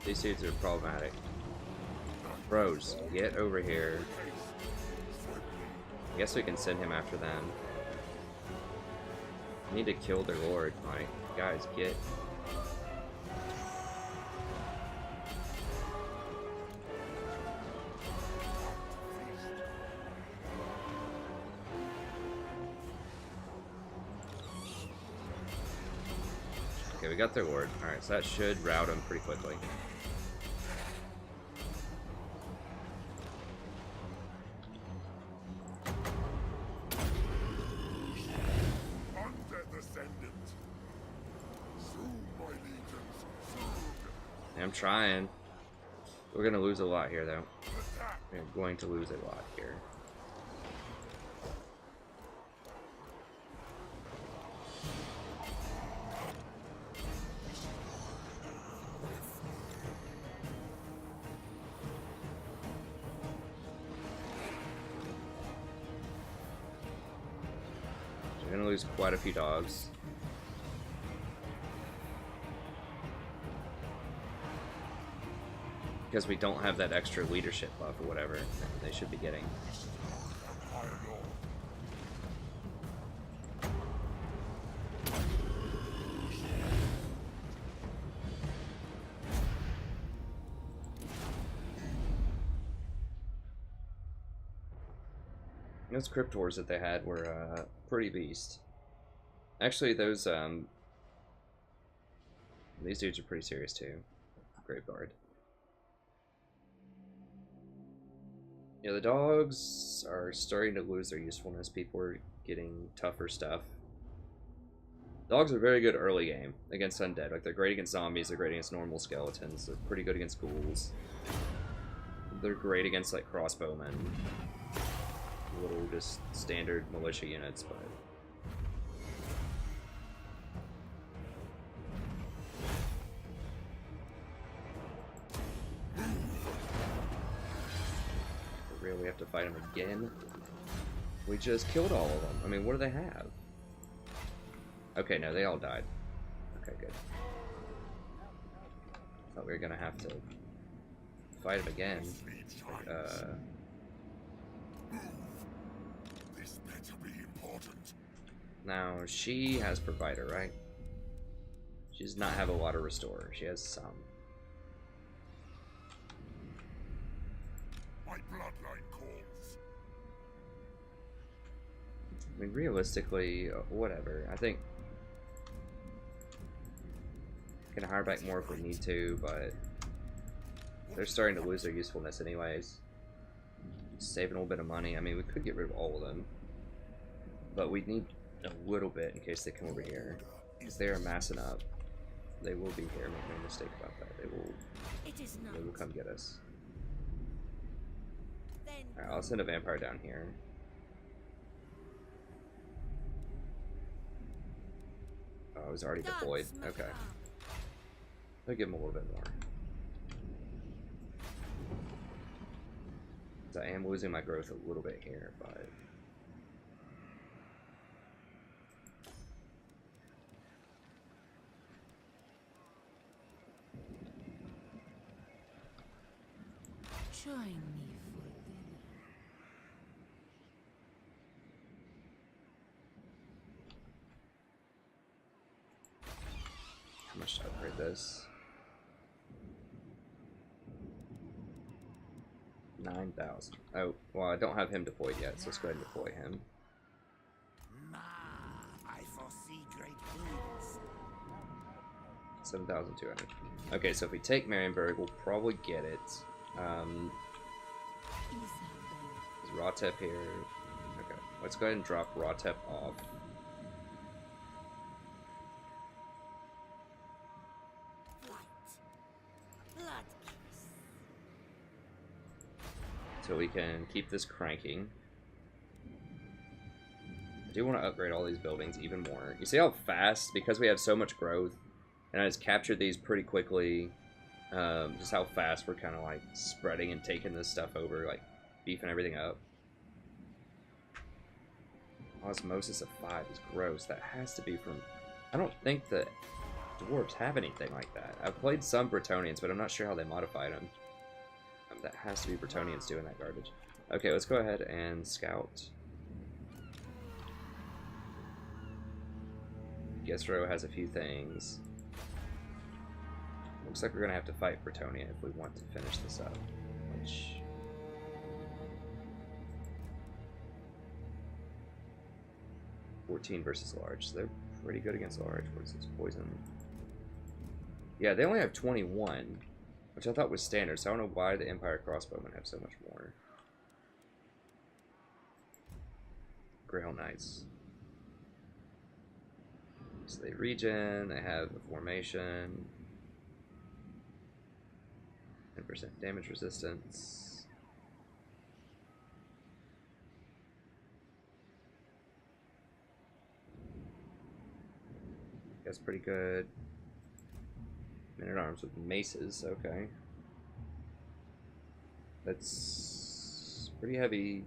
These dudes are problematic. Bros, get over here. I guess we can send him after them. We need to kill their lord. Like, guys, get. Okay, we got their lord. Alright, so that should rout them pretty quickly. I'm trying. We're gonna lose a lot here, though. We're going to lose a lot here. We're gonna lose quite a few dogs. Because we don't have that extra leadership buff or whatever they should be getting. Those cryptors that they had were pretty beast. Actually, those these dudes are pretty serious too. Graveguard. Yeah, the dogs are starting to lose their usefulness. People are getting tougher stuff. Dogs are very good early game against undead. Like, they're great against zombies, they're great against normal skeletons, they're pretty good against ghouls. They're great against, like, crossbowmen. Little, just standard militia units, but... we have to fight them again. We just killed all of them. I mean, what do they have? Okay, no, they all died. Okay, good. Thought we were gonna have to fight them again. This better be important. Now, she has Provider, right? She does not have a lot of Restore. She has some. My bloodline calls. I mean, realistically, whatever. I think we can hire back more if we need to, but they're starting to lose their usefulness anyways. Saving a little bit of money. I mean, we could get rid of all of them, but we need a little bit in case they come over here. Because they are massing up. They will be here. Make no mistake about that. They will come get us. Alright, I'll send a vampire down here. Oh, it was already deployed. Okay. I'll give him a little bit more. I am losing my growth a little bit here, but... Join me for dinner. How much to upgrade this? 9,000. Oh, well, I don't have him deployed yet, so let's go ahead and deploy him. I foresee great things. 7,200. Okay, so if we take Marienburg, we'll probably get it. Is Rotep here? Okay, let's go ahead and drop Rotep off. So we can keep this cranking. I do want to upgrade all these buildings even more. You see how fast, because we have so much growth, and I just captured these pretty quickly, just how fast we're kind of like spreading and taking this stuff over, like beefing everything up. Osmosis of 5 is gross. That has to be from... I don't think that dwarves have anything like that. I've played some Bretonnians, but I'm not sure how they modified them. That has to be Bretonnians doing that garbage. Okay, let's go ahead and scout. Gestro has a few things. Looks like we're gonna have to fight Bretonnia if we want to finish this up. Which... $14 versus large. So they're pretty good against large. What's this poison? Yeah, they only have 21. Which I thought was standard, so I don't know why the Empire crossbowmen have so much more. Grail Knights. So they regen, they have a formation. 10% damage resistance. That's pretty good. Men-at-arms with maces, okay. That's pretty heavy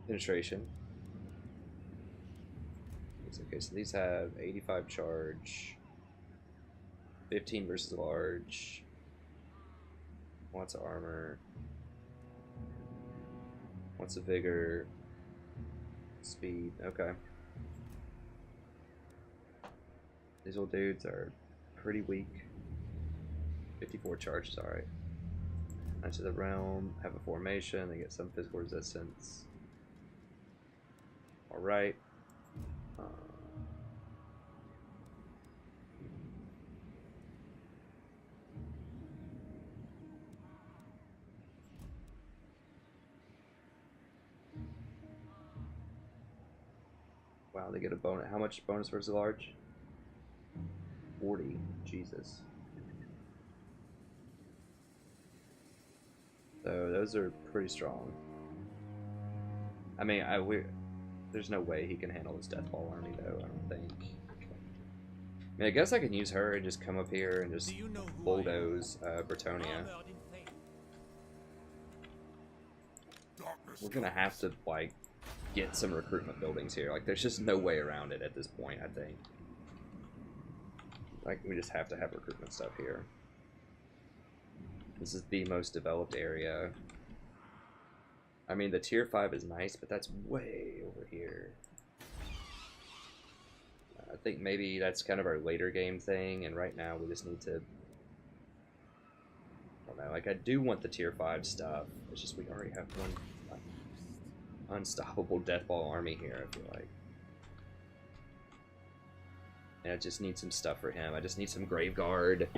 penetration. Okay, so these have 85 charge, 15 versus large, Wants armor. Wants a vigor. Speed. Okay. These old dudes are pretty weak. 54 charges, alright. Enter the realm, have a formation, they get some physical resistance. Alright. Wow, they get a bonus. How much bonus versus large? 40. Jesus. So those are pretty strong. I mean, there's no way he can handle this Deathball army, though, I don't think. I mean, I guess I can use her and just come up here and just bulldoze Bretonia. We're gonna have to, like, get some recruitment buildings here. Like, there's just no way around it at this point, I think. Like, we just have to have recruitment stuff here. This is the most developed area. I mean, the tier 5 is nice, but that's way over here. I think maybe that's kind of our later game thing, and right now we just need to... I don't know, like, I do want the tier 5 stuff. It's just we already have one like, unstoppable Deathball army here, I feel like. And I just need some stuff for him. I just need some Grave Guard,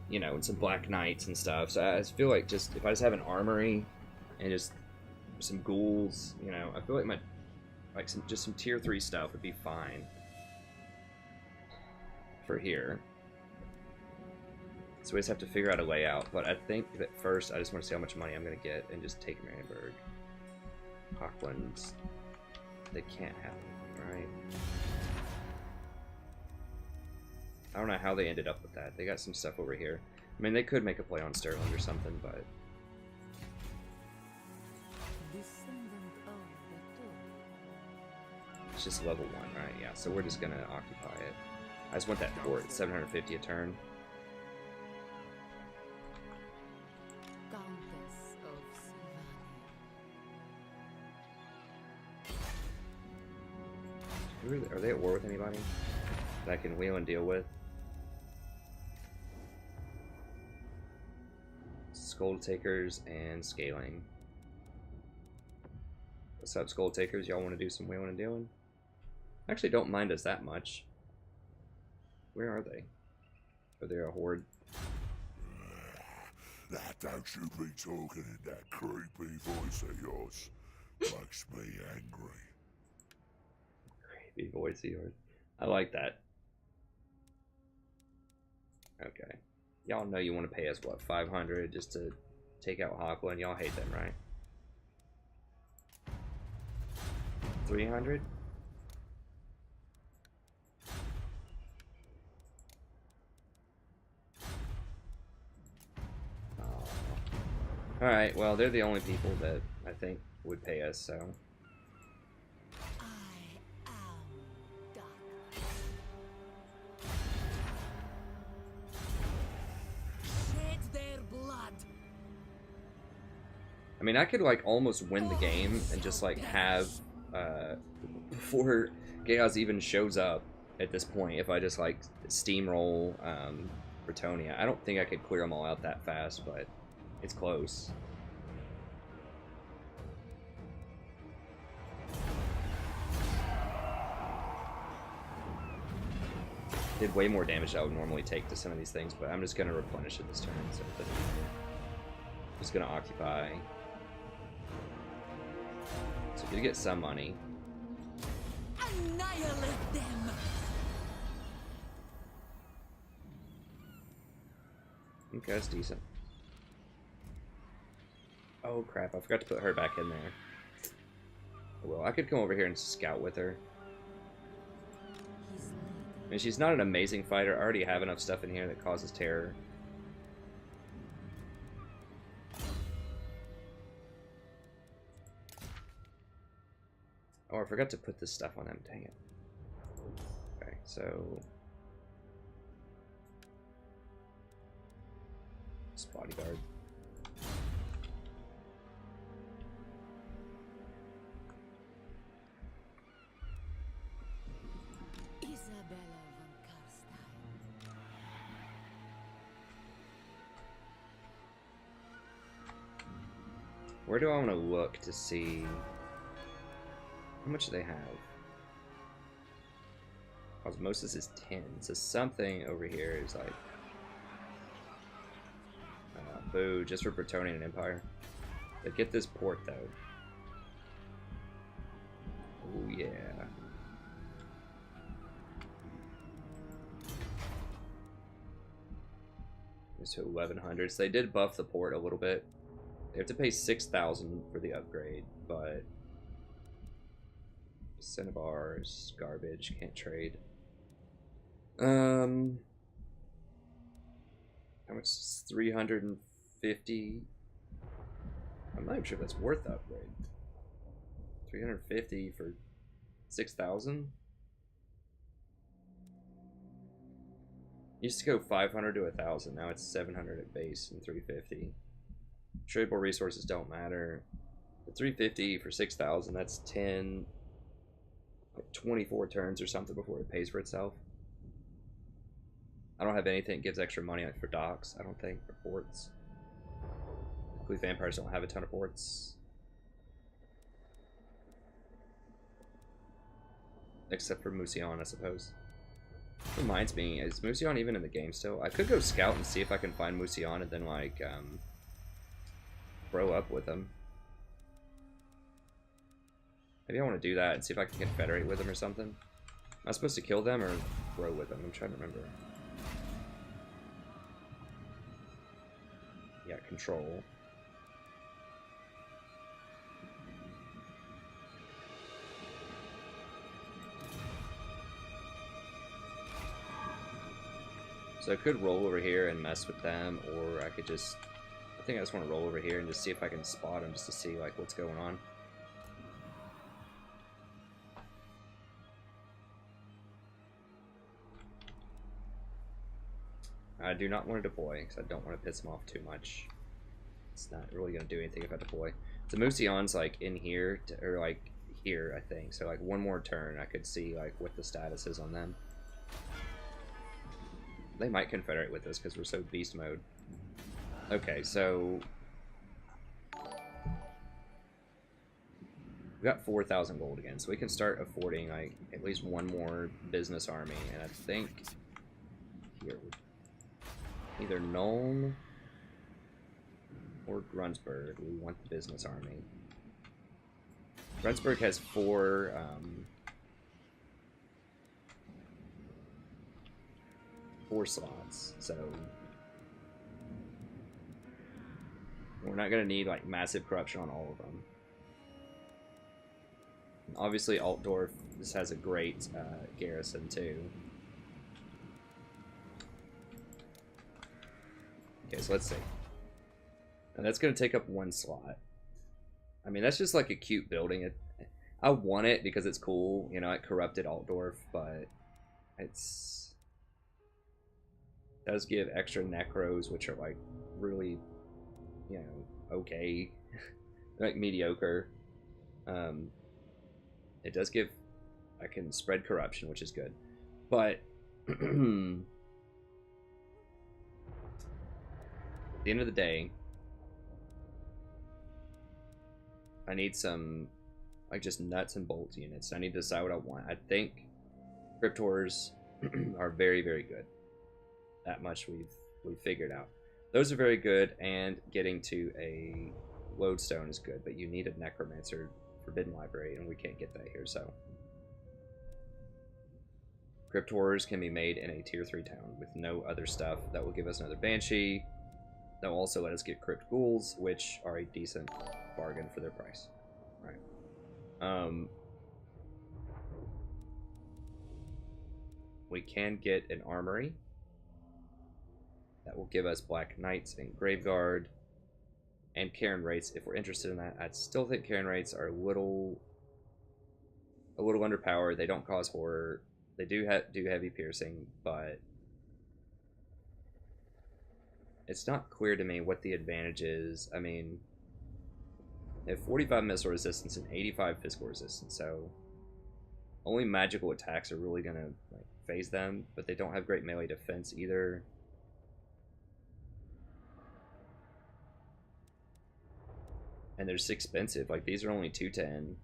you know, and some Black Knights and stuff. So I just feel like just if I just have an armory and just some ghouls, you know, I feel like my just some tier 3 stuff would be fine for here. So we just have to figure out a layout. But I think that first I just want to see how much money I'm gonna get and just take Marienburg. Hochlands, they can't have anything, right? I don't know how they ended up with that. They got some stuff over here. I mean, they could make a play on Sterling or something, but... It's just level 1, right? Yeah, so we're just gonna occupy it. I just want that fort. It's 750 a turn. Are they at war with anybody that I can wheel and deal with? Skull Takers and Scaling. What's up, Skull Takers? Y'all want to do some wheeling and dealing? I actually don't mind us that much. Where are they? Are they a horde? That don't you be talking in that creepy voice of yours. Makes me angry. Creepy voice of yours. I like that. Okay. Y'all know you want to pay us, what, 500 just to take out Hochland? Y'all hate them, right? 300? Oh. Alright, well, they're the only people that I think would pay us, so... I mean, I could, like, almost win the game and just, like, have, before Chaos even shows up at this point, if I just, like, steamroll, Bretonia. I don't think I could clear them all out that fast, but it's close. Did way more damage than I would normally take to some of these things, but I'm just going to replenish it this turn, so it doesn't matter. Just going to occupy. So we get some money. Annihilate them. Okay, that's decent. Oh crap, I forgot to put her back in there. Well, I could come over here and scout with her. I mean, she's not an amazing fighter. I already have enough stuff in here that causes terror. Oh, I forgot to put this stuff on them. Dang it. Okay, so... This bodyguard. Isabella von Karstein. Where do I want to look to see how much do they have? Osmosis is 10, so something over here is like boo, just for Bretonian Empire. But get this port though. Oh yeah. To 1100, so they did buff the port a little bit. They have to pay 6,000 for the upgrade, but Cinnabar's garbage, can't trade. How much is 350? I'm not even sure if that's worth the upgrade. 350 for 6,000? Used to go 500 to 1,000. Now it's 700 at base and 350. Tradable resources don't matter. The 350 for 6,000. That's 10, like 24 turns or something before it pays for itself. I don't have anything that gives extra money like for docks. I don't think, for ports. Luckily, vampires don't have a ton of ports, except for Musion, I suppose. Reminds me, is Musion even in the game still? I could go scout and see if I can find Musion and then like bro up with him. Maybe I want to do that and see if I can confederate with him or something. Am I supposed to kill them or bro with them? I'm trying to remember. Yeah, control. So I could roll over here and mess with them, or I could just... I think I just want to roll over here and just see if I can spot them, just to see like what's going on. I do not want to deploy, because I don't want to piss them off too much. It's not really going to do anything if I deploy. The Musion's like in here, or like here, I think. So like one more turn, I could see like what the status is on them. They might confederate with us because we're so beast mode. Okay, so we got 4,000 gold again, so we can start affording like at least one more business army. And I think here, either Nuln or Grunsburg. We want the business army. Grunsburg has 4. Four slots, so we're not going to need like massive corruption on all of them. Obviously, Altdorf this has a great garrison too. Okay, so let's see. And that's going to take up 1 slot. I mean, that's just like a cute building. I want it because it's cool, you know. It corrupted Altdorf, but it's does give extra necros, which are like really, you know, okay, like mediocre. It does give, I can spread corruption, which is good, but at the end of the day, I need some like just nuts and bolts units. I need to decide what I want. I think Cryptors are very, very good. That much we've figured out. Those are very good, and getting to a lodestone is good, but you need a necromancer forbidden library, and we can't get that here. So Cryptors can be made in a tier 3 town with no other stuff. That will give us another banshee. That will also let us get crypt ghouls, which are a decent bargain for their price. Right. We can get an armory. That will give us Black Knights and Graveguard and Karen Rates if we're interested in that. I still think Karen Rates are a little underpowered. They don't cause horror. They do heavy piercing, but it's not clear to me what the advantage is. I mean, they have 45 missile resistance and 85 physical resistance, so Only magical attacks are really gonna like phase them, but they don't have great melee defense either. And they're just expensive. Like these are only 210.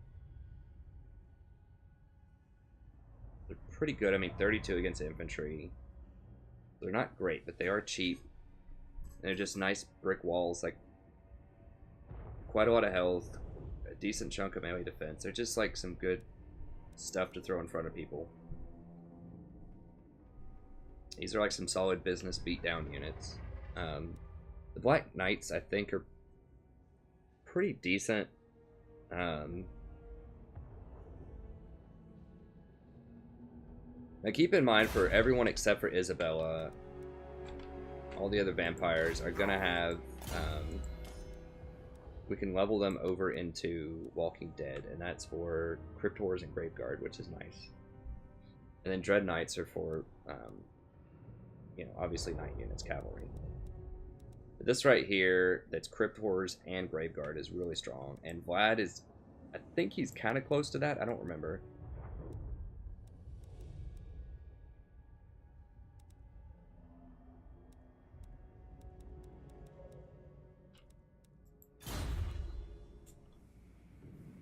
They're pretty good. I mean, 32 against infantry. They're not great, but they are cheap. And they're just nice brick walls, like quite a lot of health, a decent chunk of melee defense. They're just like some good stuff to throw in front of people. These are like some solid business beatdown units. The Black Knights, I think, are pretty decent. Now keep in mind, for everyone except for Isabella, all the other vampires are gonna have we can level them over into Walking Dead, and that's for Cryptors and Graveguard, which is nice. And then Dread Knights are for you know, obviously Knight units, cavalry. But this right here, that's Cryptors and Graveguard, is really strong, and Vlad is, I think he's kind of close to that. I don't remember.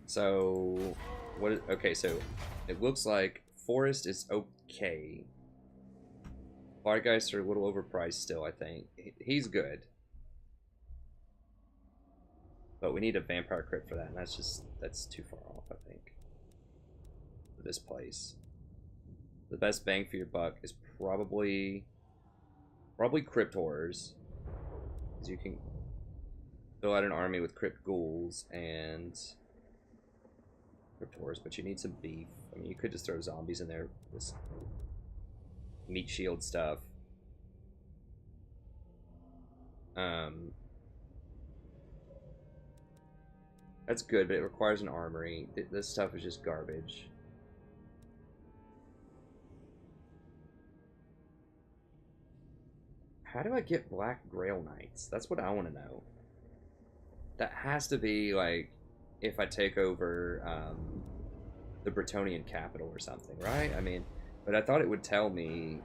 So, what is, okay, so it looks like Forest is okay. Firegeist are a little overpriced still, I think. He's good. But we need a vampire crit for that, and that's too far off, I think. For this place. The best bang for your buck is probably Cryptors. Because you can fill out an army with Crypt Ghouls and Cryptors, but you need some beef. I mean, you could just throw zombies in there. This meat shield stuff. That's good, but it requires an armory. This stuff is just garbage. How do I get Black Grail Knights? That's what I want to know. That has to be like if I take over the Bretonnian capital or something, right? I mean, but I thought it would tell me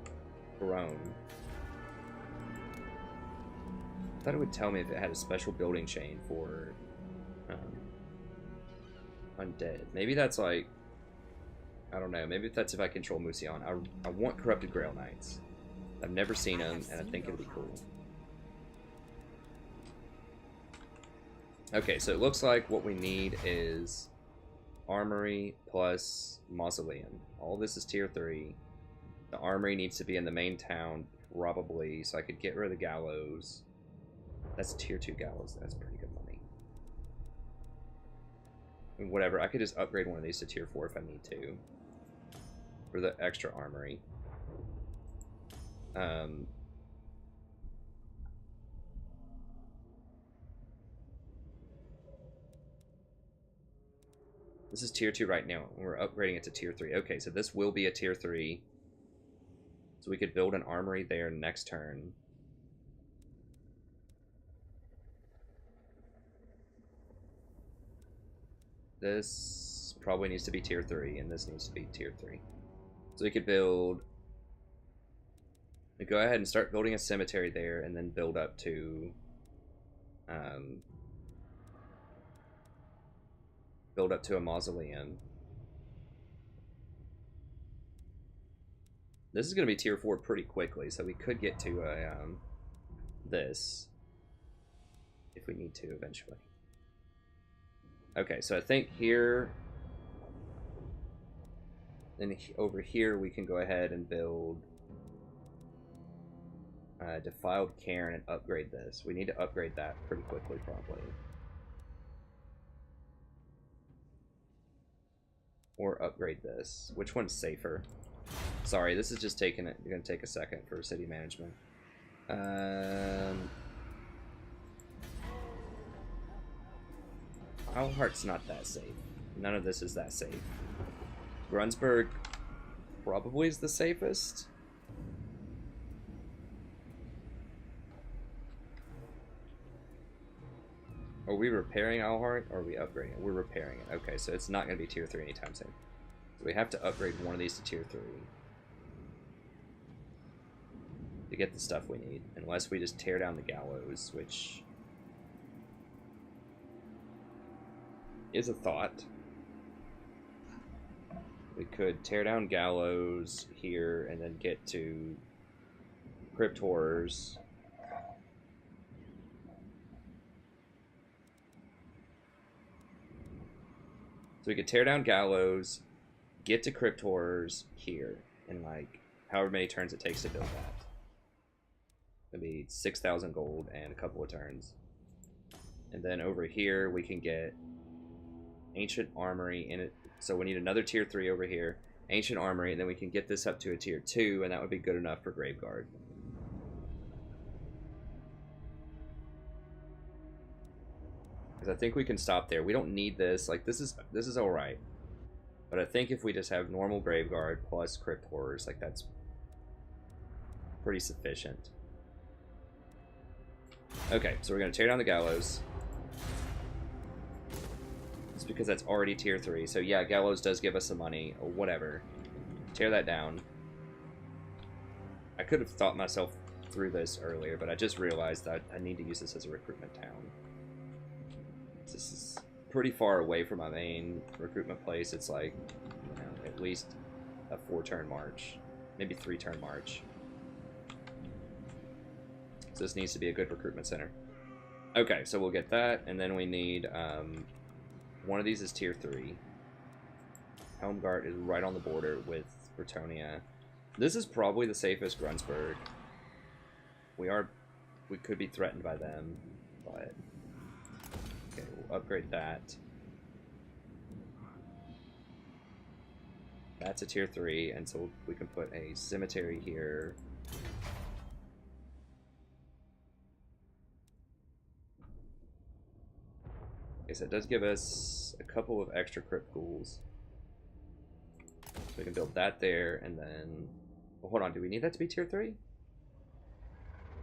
Rome. I thought it would tell me if it had a special building chain for undead. Maybe that's like, I don't know. Maybe that's if I control Musion. I want Corrupted Grail Knights. I've never seen them, and I think it'll be cool. Okay, so it looks like what we need is Armory plus Mausoleum. All this is tier 3. The Armory needs to be in the main town, probably, so I could get rid of the Gallows. That's tier 2 Gallows. That's pretty good money. I mean, whatever, I could just upgrade one of these to tier 4 if I need to. For the extra Armory. This is tier 2 right now. We're upgrading it to tier 3. Okay, so this will be a tier 3. So we could build an armory there next turn. This probably needs to be tier 3, and this needs to be tier 3. So we could build... We go ahead and start building a cemetery there, and then build up to... build up to a mausoleum. This is going to be tier 4 pretty quickly, so we could get to a, this if we need to eventually. Okay, so I think here and over here we can go ahead and build Defiled Cairn and upgrade this. We need to upgrade that pretty quickly, probably. Or upgrade this. Which one's safer? Sorry, this is just taking it. You're gonna take a second for city management. Owlheart's not that safe. None of this is that safe. Grunsburg probably is the safest. Are we repairing Owlheart or are we upgrading it? We're repairing it. Okay, so it's not going to be tier 3 anytime soon. So we have to upgrade one of these to tier 3 to get the stuff we need, unless we just tear down the gallows, which is a thought. We could tear down gallows here and then get to crypt horrors. So we could tear down gallows, get to crypt horrors here in like however many turns it takes to build that. It'd be 6,000 gold and a couple of turns. And then over here we can get ancient armory in it. So we need another tier 3 over here, ancient armory, and then we can get this up to a tier 2, and that would be good enough for Graveguard. Because I think we can stop there. We don't need this. Like this is all right. But I think if we just have normal Graveguard plus crypt horrors, like that's pretty sufficient. Okay, so we're gonna tear down the gallows. It's because that's already tier 3. So yeah, gallows does give us some money or whatever. Tear that down. I could have thought myself through this earlier, but I just realized that I need to use this as a recruitment town. This is pretty far away from my main recruitment place. It's like, you know, at least a 4-turn march, maybe 3-turn march. So this needs to be a good recruitment center. Okay, so we'll get that, and then we need one of these is tier 3. Helmgart is right on the border with Bretonnia. This is probably the safest Grunsburg. We could be threatened by them, but okay, we'll upgrade that. That's a tier 3, and so we can put a cemetery here. Okay, so it does give us a couple of extra crypt ghouls. So we can build that there, and then... Well, hold on, do we need that to be tier 3?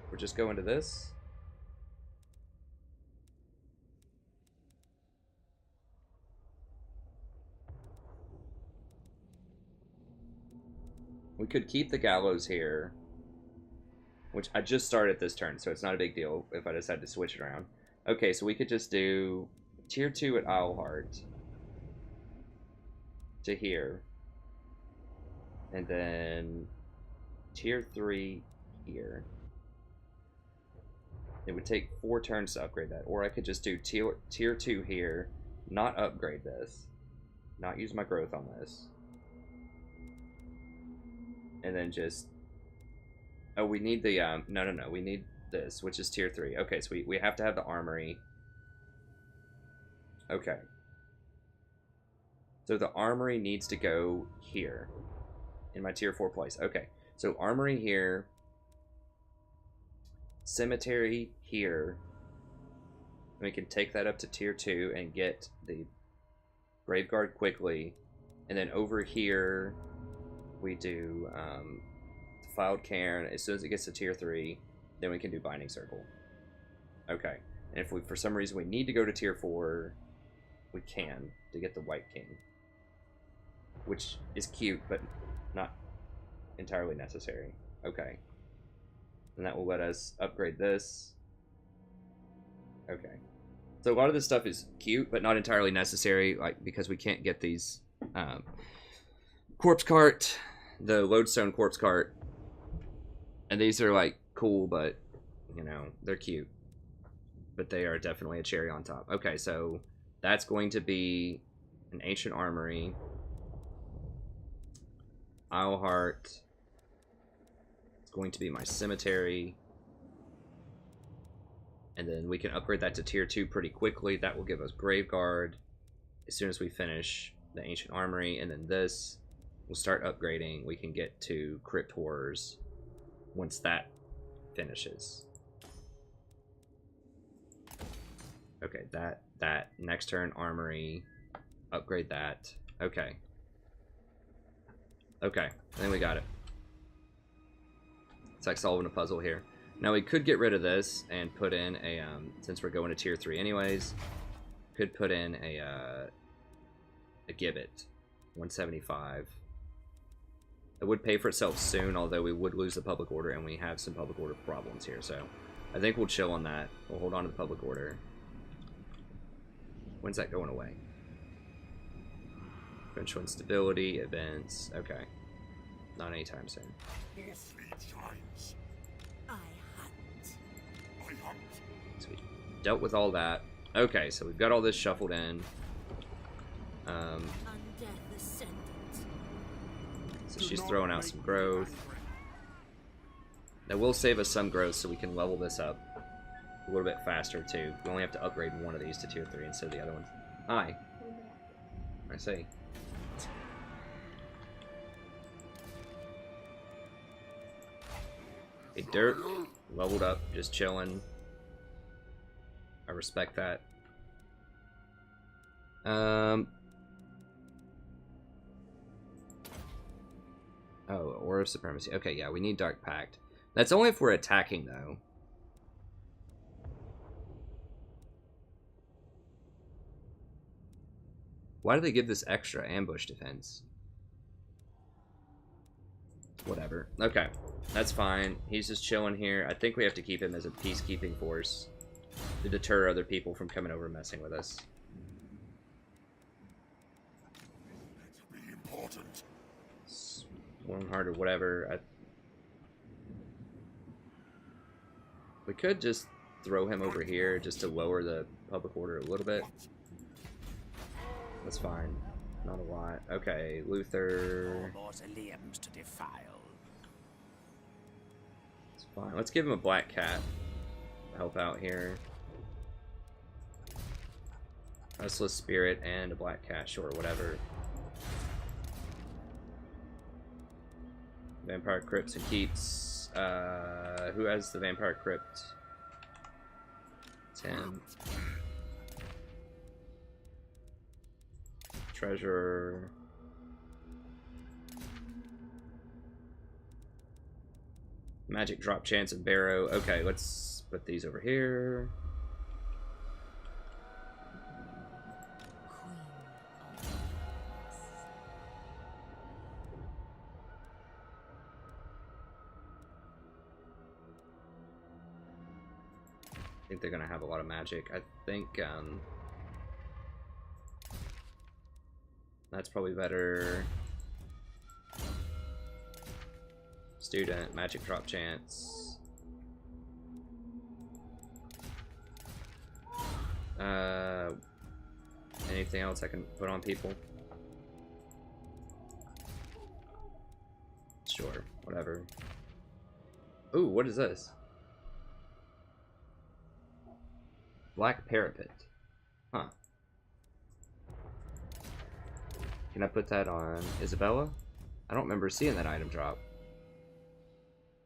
Or just go into this? We could keep the gallows here, which I just started this turn, so it's not a big deal if I decide to switch it around. Okay, so we could just do tier 2 at Isleheart to here, and then tier 3 here. It would take 4 turns to upgrade that, or I could just do tier 2 here, not upgrade this, not use my growth on this, and then just... Oh, we need the, no, we need this, which is tier 3. Okay, so we have to have the armory. Okay. So the armory needs to go here, in my tier 4 place. Okay, so armory here, cemetery here, and we can take that up to tier 2 and get the Graveguard quickly, and then over here, we do, Defiled Cairn. As soon as it gets to tier 3, then we can do Binding Circle. Okay. And if we, for some reason, we need to go to tier 4, we can to get the White King. Which is cute, but not entirely necessary. Okay. And that will let us upgrade this. Okay. So a lot of this stuff is cute, but not entirely necessary, like because we can't get these Corpse Cart, the Lodestone Corpse Cart. And these are like cool, but you know, they're cute. But they are definitely a cherry on top. Okay, so that's going to be an ancient armory. Isleheart. It's going to be my cemetery. And then we can upgrade that to tier 2 pretty quickly. That will give us Graveguard as soon as we finish the ancient armory. And then this will start upgrading. We can get to Crypt Horrors once that finishes. Okay, that next turn armory, upgrade that. Okay. Okay, I think we got it. It's like solving a puzzle here. Now we could get rid of this and put in a, since we're going to tier 3 anyways, could put in a Gibbet. 175. It would pay for itself soon, although we would lose the public order, and we have some public order problems here, so I think we'll chill on that. We'll hold on to the public order. When's that going away? Eventual instability, events. Okay. Not anytime soon. I hunt. So we dealt with all that. Okay, so we've got all this shuffled in. Undeath ascendant. So she's throwing out some growth. That will save us some growth so we can level this up a little bit faster too. We only have to upgrade one of these to tier 3 instead of the other ones. Hi. I see. Hey, Dirt. Leveled up, just chilling. I respect that. Oh, Aura of Supremacy. Okay, yeah, we need Dark Pact. That's only if we're attacking, though. Why do they give this extra ambush defense? Whatever. Okay, that's fine. He's just chilling here. I think we have to keep him as a peacekeeping force to deter other people from coming over and messing with us. Be important. Warm Heart or whatever. We could just throw him over here just to lower the public order a little bit. That's fine. Not a lot. Okay, Luther. Mausoleums to defile. It's fine. Let's give him a black cat to help out here. Restless Spirit and a black cat, sure, whatever. Vampire Crypts and Keeps. Who has the Vampire Crypt? 10. Treasure. Magic drop chance and Barrow. Okay, let's put these over here. I think they're gonna have a lot of magic. I think that's probably better. Student, magic drop chance. Anything else I can put on people? Sure, whatever. Ooh, what is this? Black Parapet. Huh. Can I put that on Isabella? I don't remember seeing that item drop.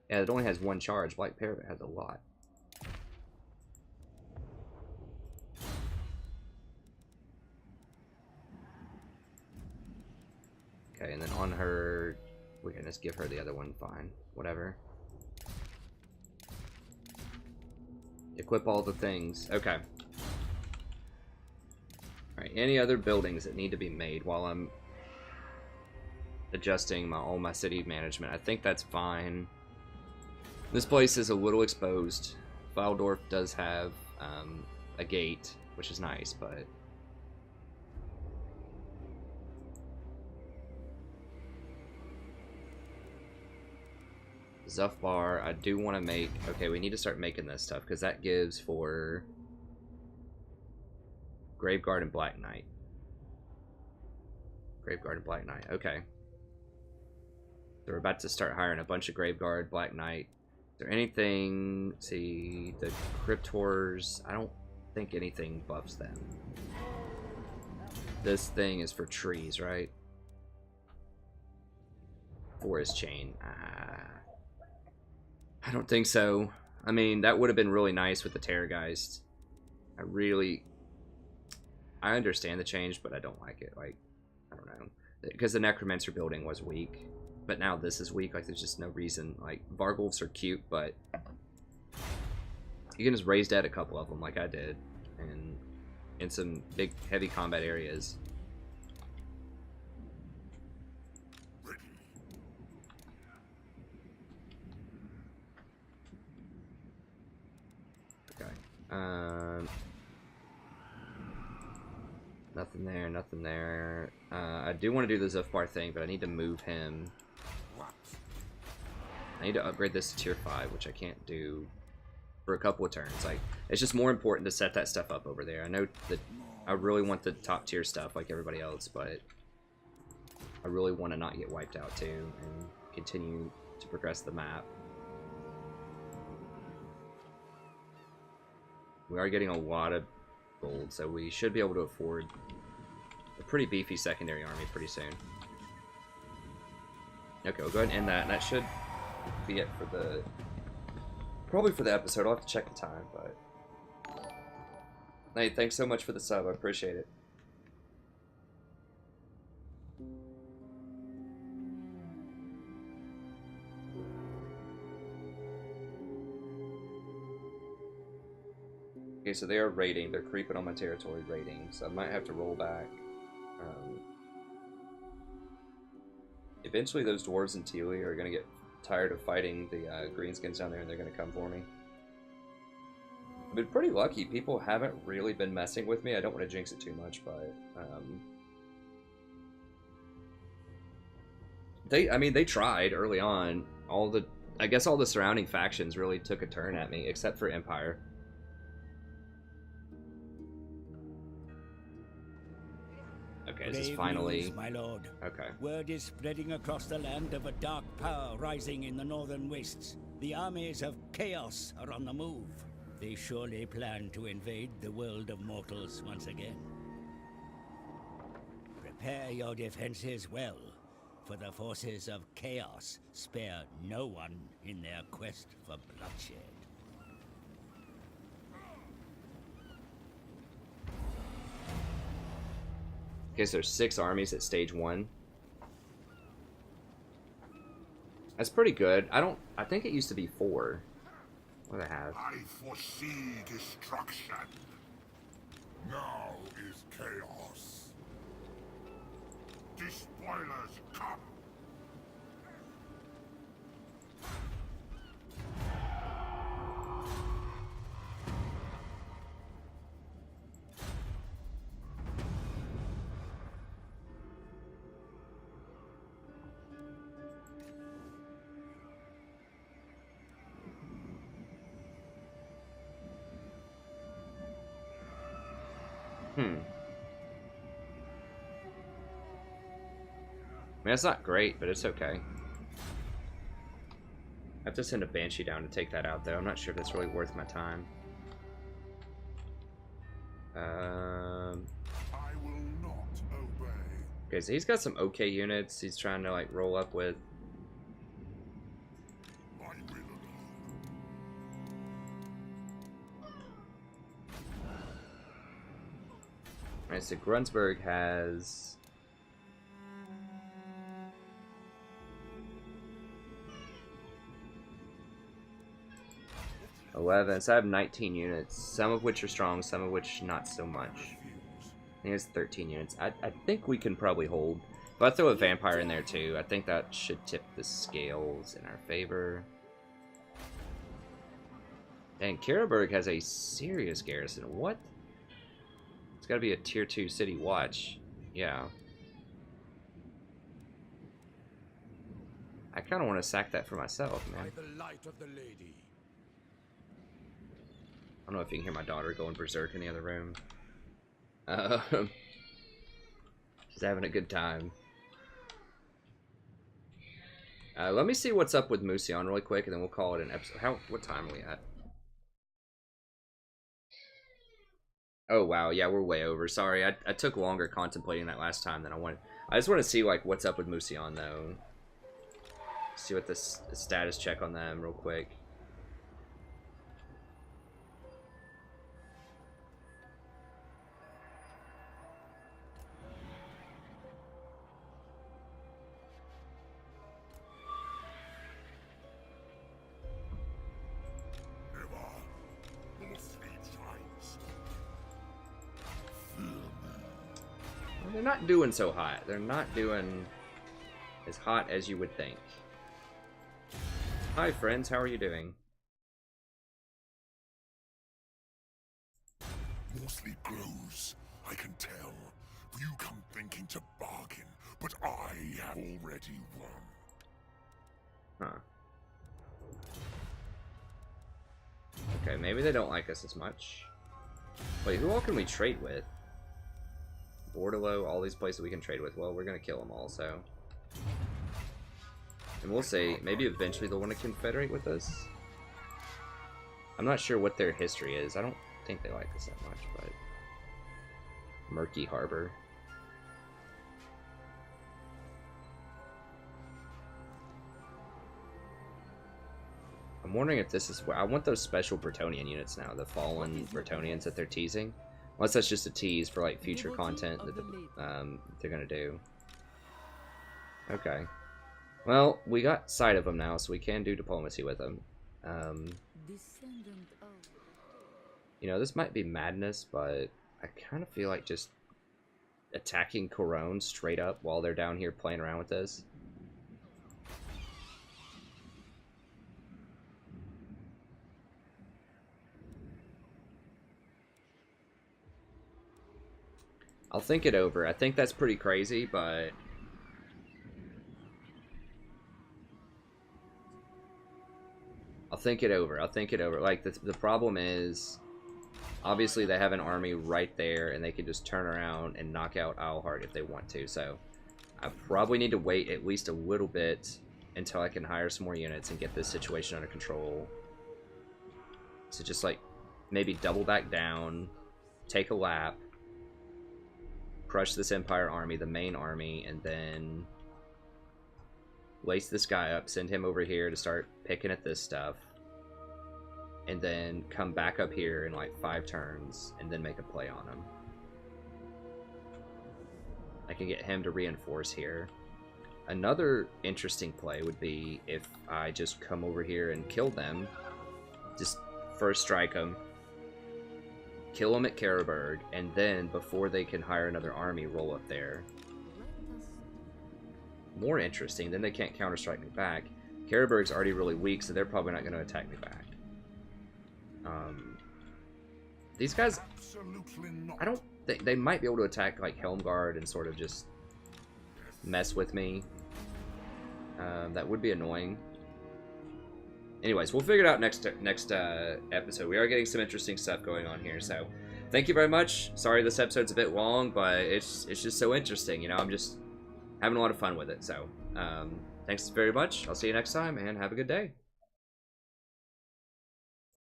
Yeah, it only has one charge. Black Parapet has a lot. Okay, and then on her, we can just give her the other one. Fine, whatever. Equip all the things. Okay. Alright, any other buildings that need to be made while I'm adjusting all my city management? I think that's fine. This place is a little exposed. Valdorf does have a gate, which is nice, but Zuffbar, I do want to make... Okay, we need to start making this stuff, because that gives for Graveguard and Black Knight. Graveguard and Black Knight, okay. So we're about to start hiring a bunch of Graveguard, Black Knight. Is there anything... Let's see, the Cryptors, I don't think anything buffs them. This thing is for trees, right? Forest Chain, I don't think so. I mean, that would have been really nice with the Terrorgeist. I understand the change, but I don't like it. Like, I don't know. Because the Necromancer building was weak. But now this is weak. Like, there's just no reason. Like, Vargulfs are cute, but you can just raise dead a couple of them like I did. And in some big, heavy combat areas. Nothing there, nothing there. I do want to do the Zufbar thing, but I need to move him. I need to upgrade this to tier 5, which I can't do for a couple of turns. Like, it's just more important to set that stuff up over there. I know that I really want the top tier stuff like everybody else, but I really want to not get wiped out too and continue to progress the map. We are getting a lot of gold, so we should be able to afford a pretty beefy secondary army pretty soon. Okay, we'll go ahead and end that, and that should be it for the... probably for the episode. I'll have to check the time, but... Hey, thanks so much for the sub. I appreciate it. Okay, so they are raiding. They're creeping on my territory raiding, so I might have to roll back. Eventually those dwarves in Teely are going to get tired of fighting the greenskins down there, and they're going to come for me. I've been pretty lucky. People haven't really been messing with me. I don't want to jinx it too much, but... they tried early on. I guess all the surrounding factions really took a turn at me, except for Empire. Okay, this is finally... news, my lord. Okay. Word is spreading across the land of a dark power rising in the northern wastes. The armies of chaos are on the move. They surely plan to invade the world of mortals once again. Prepare your defenses well, for the forces of chaos spare no one in their quest for bloodshed. Okay, so there's 6 armies at stage 1. That's pretty good. I think it used to be 4. What do I have? I foresee destruction. Now is chaos. Despoilers come. I mean, that's not great, but it's okay. I have to send a Banshee down to take that out, though. I'm not sure if that's really worth my time. I will not obey. Okay, so he's got some okay units he's trying to, like, roll up with. I will Alright, so Grunsburg has... 11, so I have 19 units, some of which are strong, some of which not so much. He has 13 units. I think we can probably hold. If I throw a vampire in there too, I think that should tip the scales in our favor. And Karaberg has a serious garrison. What? It's gotta be a tier 2 city watch. Yeah. I kinda wanna sack that for myself, man. By the light of the lady. I don't know if you can hear my daughter going berserk in the other room. She's having a good time. Let me see what's up with Musion really quick, and then we'll call it an episode. What time are we at? Oh wow, yeah, we're way over. Sorry, I took longer contemplating that last time than I wanted. I just want to see like what's up with Musion though. See what this status check on them real quick. They're not doing so hot. They're not doing as hot as you would think. Hi friends, how are you doing? Your sleep grows, I can tell. For you come thinking to bargain, but I have already won. Huh. Okay, maybe they don't like us as much. Wait, who all can we trade with? Bordello, all these places we can trade with. Well, we're gonna kill them all, so. And we'll see. Maybe eventually they'll want to confederate with us. I'm not sure what their history is. I don't think they like us that much, but. Murky Harbor. I'm wondering if this is where I want those special Bretonnian units now, the fallen Bretonnians that they're teasing. Unless that's just a tease for like future content that they're gonna do. Okay. Well, we got sight of them now, so we can do diplomacy with them. You know, this might be madness, but I kind of feel like just attacking Corone straight up while they're down here playing around with this. I'll think it over. I think that's pretty crazy, but I'll think it over. I'll think it over. Like, the problem is, obviously they have an army right there, and they can just turn around and knock out Owlheart if they want to, so I probably need to wait at least a little bit until I can hire some more units and get this situation under control. So just, like, maybe double back down, take a lap, crush this Empire army, the main army, and then lace this guy up, send him over here to start picking at this stuff, and then come back up here in like 5 turns, and then make a play on him. I can get him to reinforce here. Another interesting play would be if I just come over here and kill them, just first strike them, kill them at Karaberg, and then before they can hire another army, roll up there. More interesting, then they can't counter-strike me back. Karaberg's already really weak, so they're probably not going to attack me back. These guys, I don't think they might be able to attack like Helmgard and sort of just mess with me. That would be annoying. Anyways, we'll figure it out next episode. We are getting some interesting stuff going on here, so thank you very much. Sorry this episode's a bit long, but it's just so interesting. You know, I'm just having a lot of fun with it. So thanks very much. I'll see you next time, and have a good day.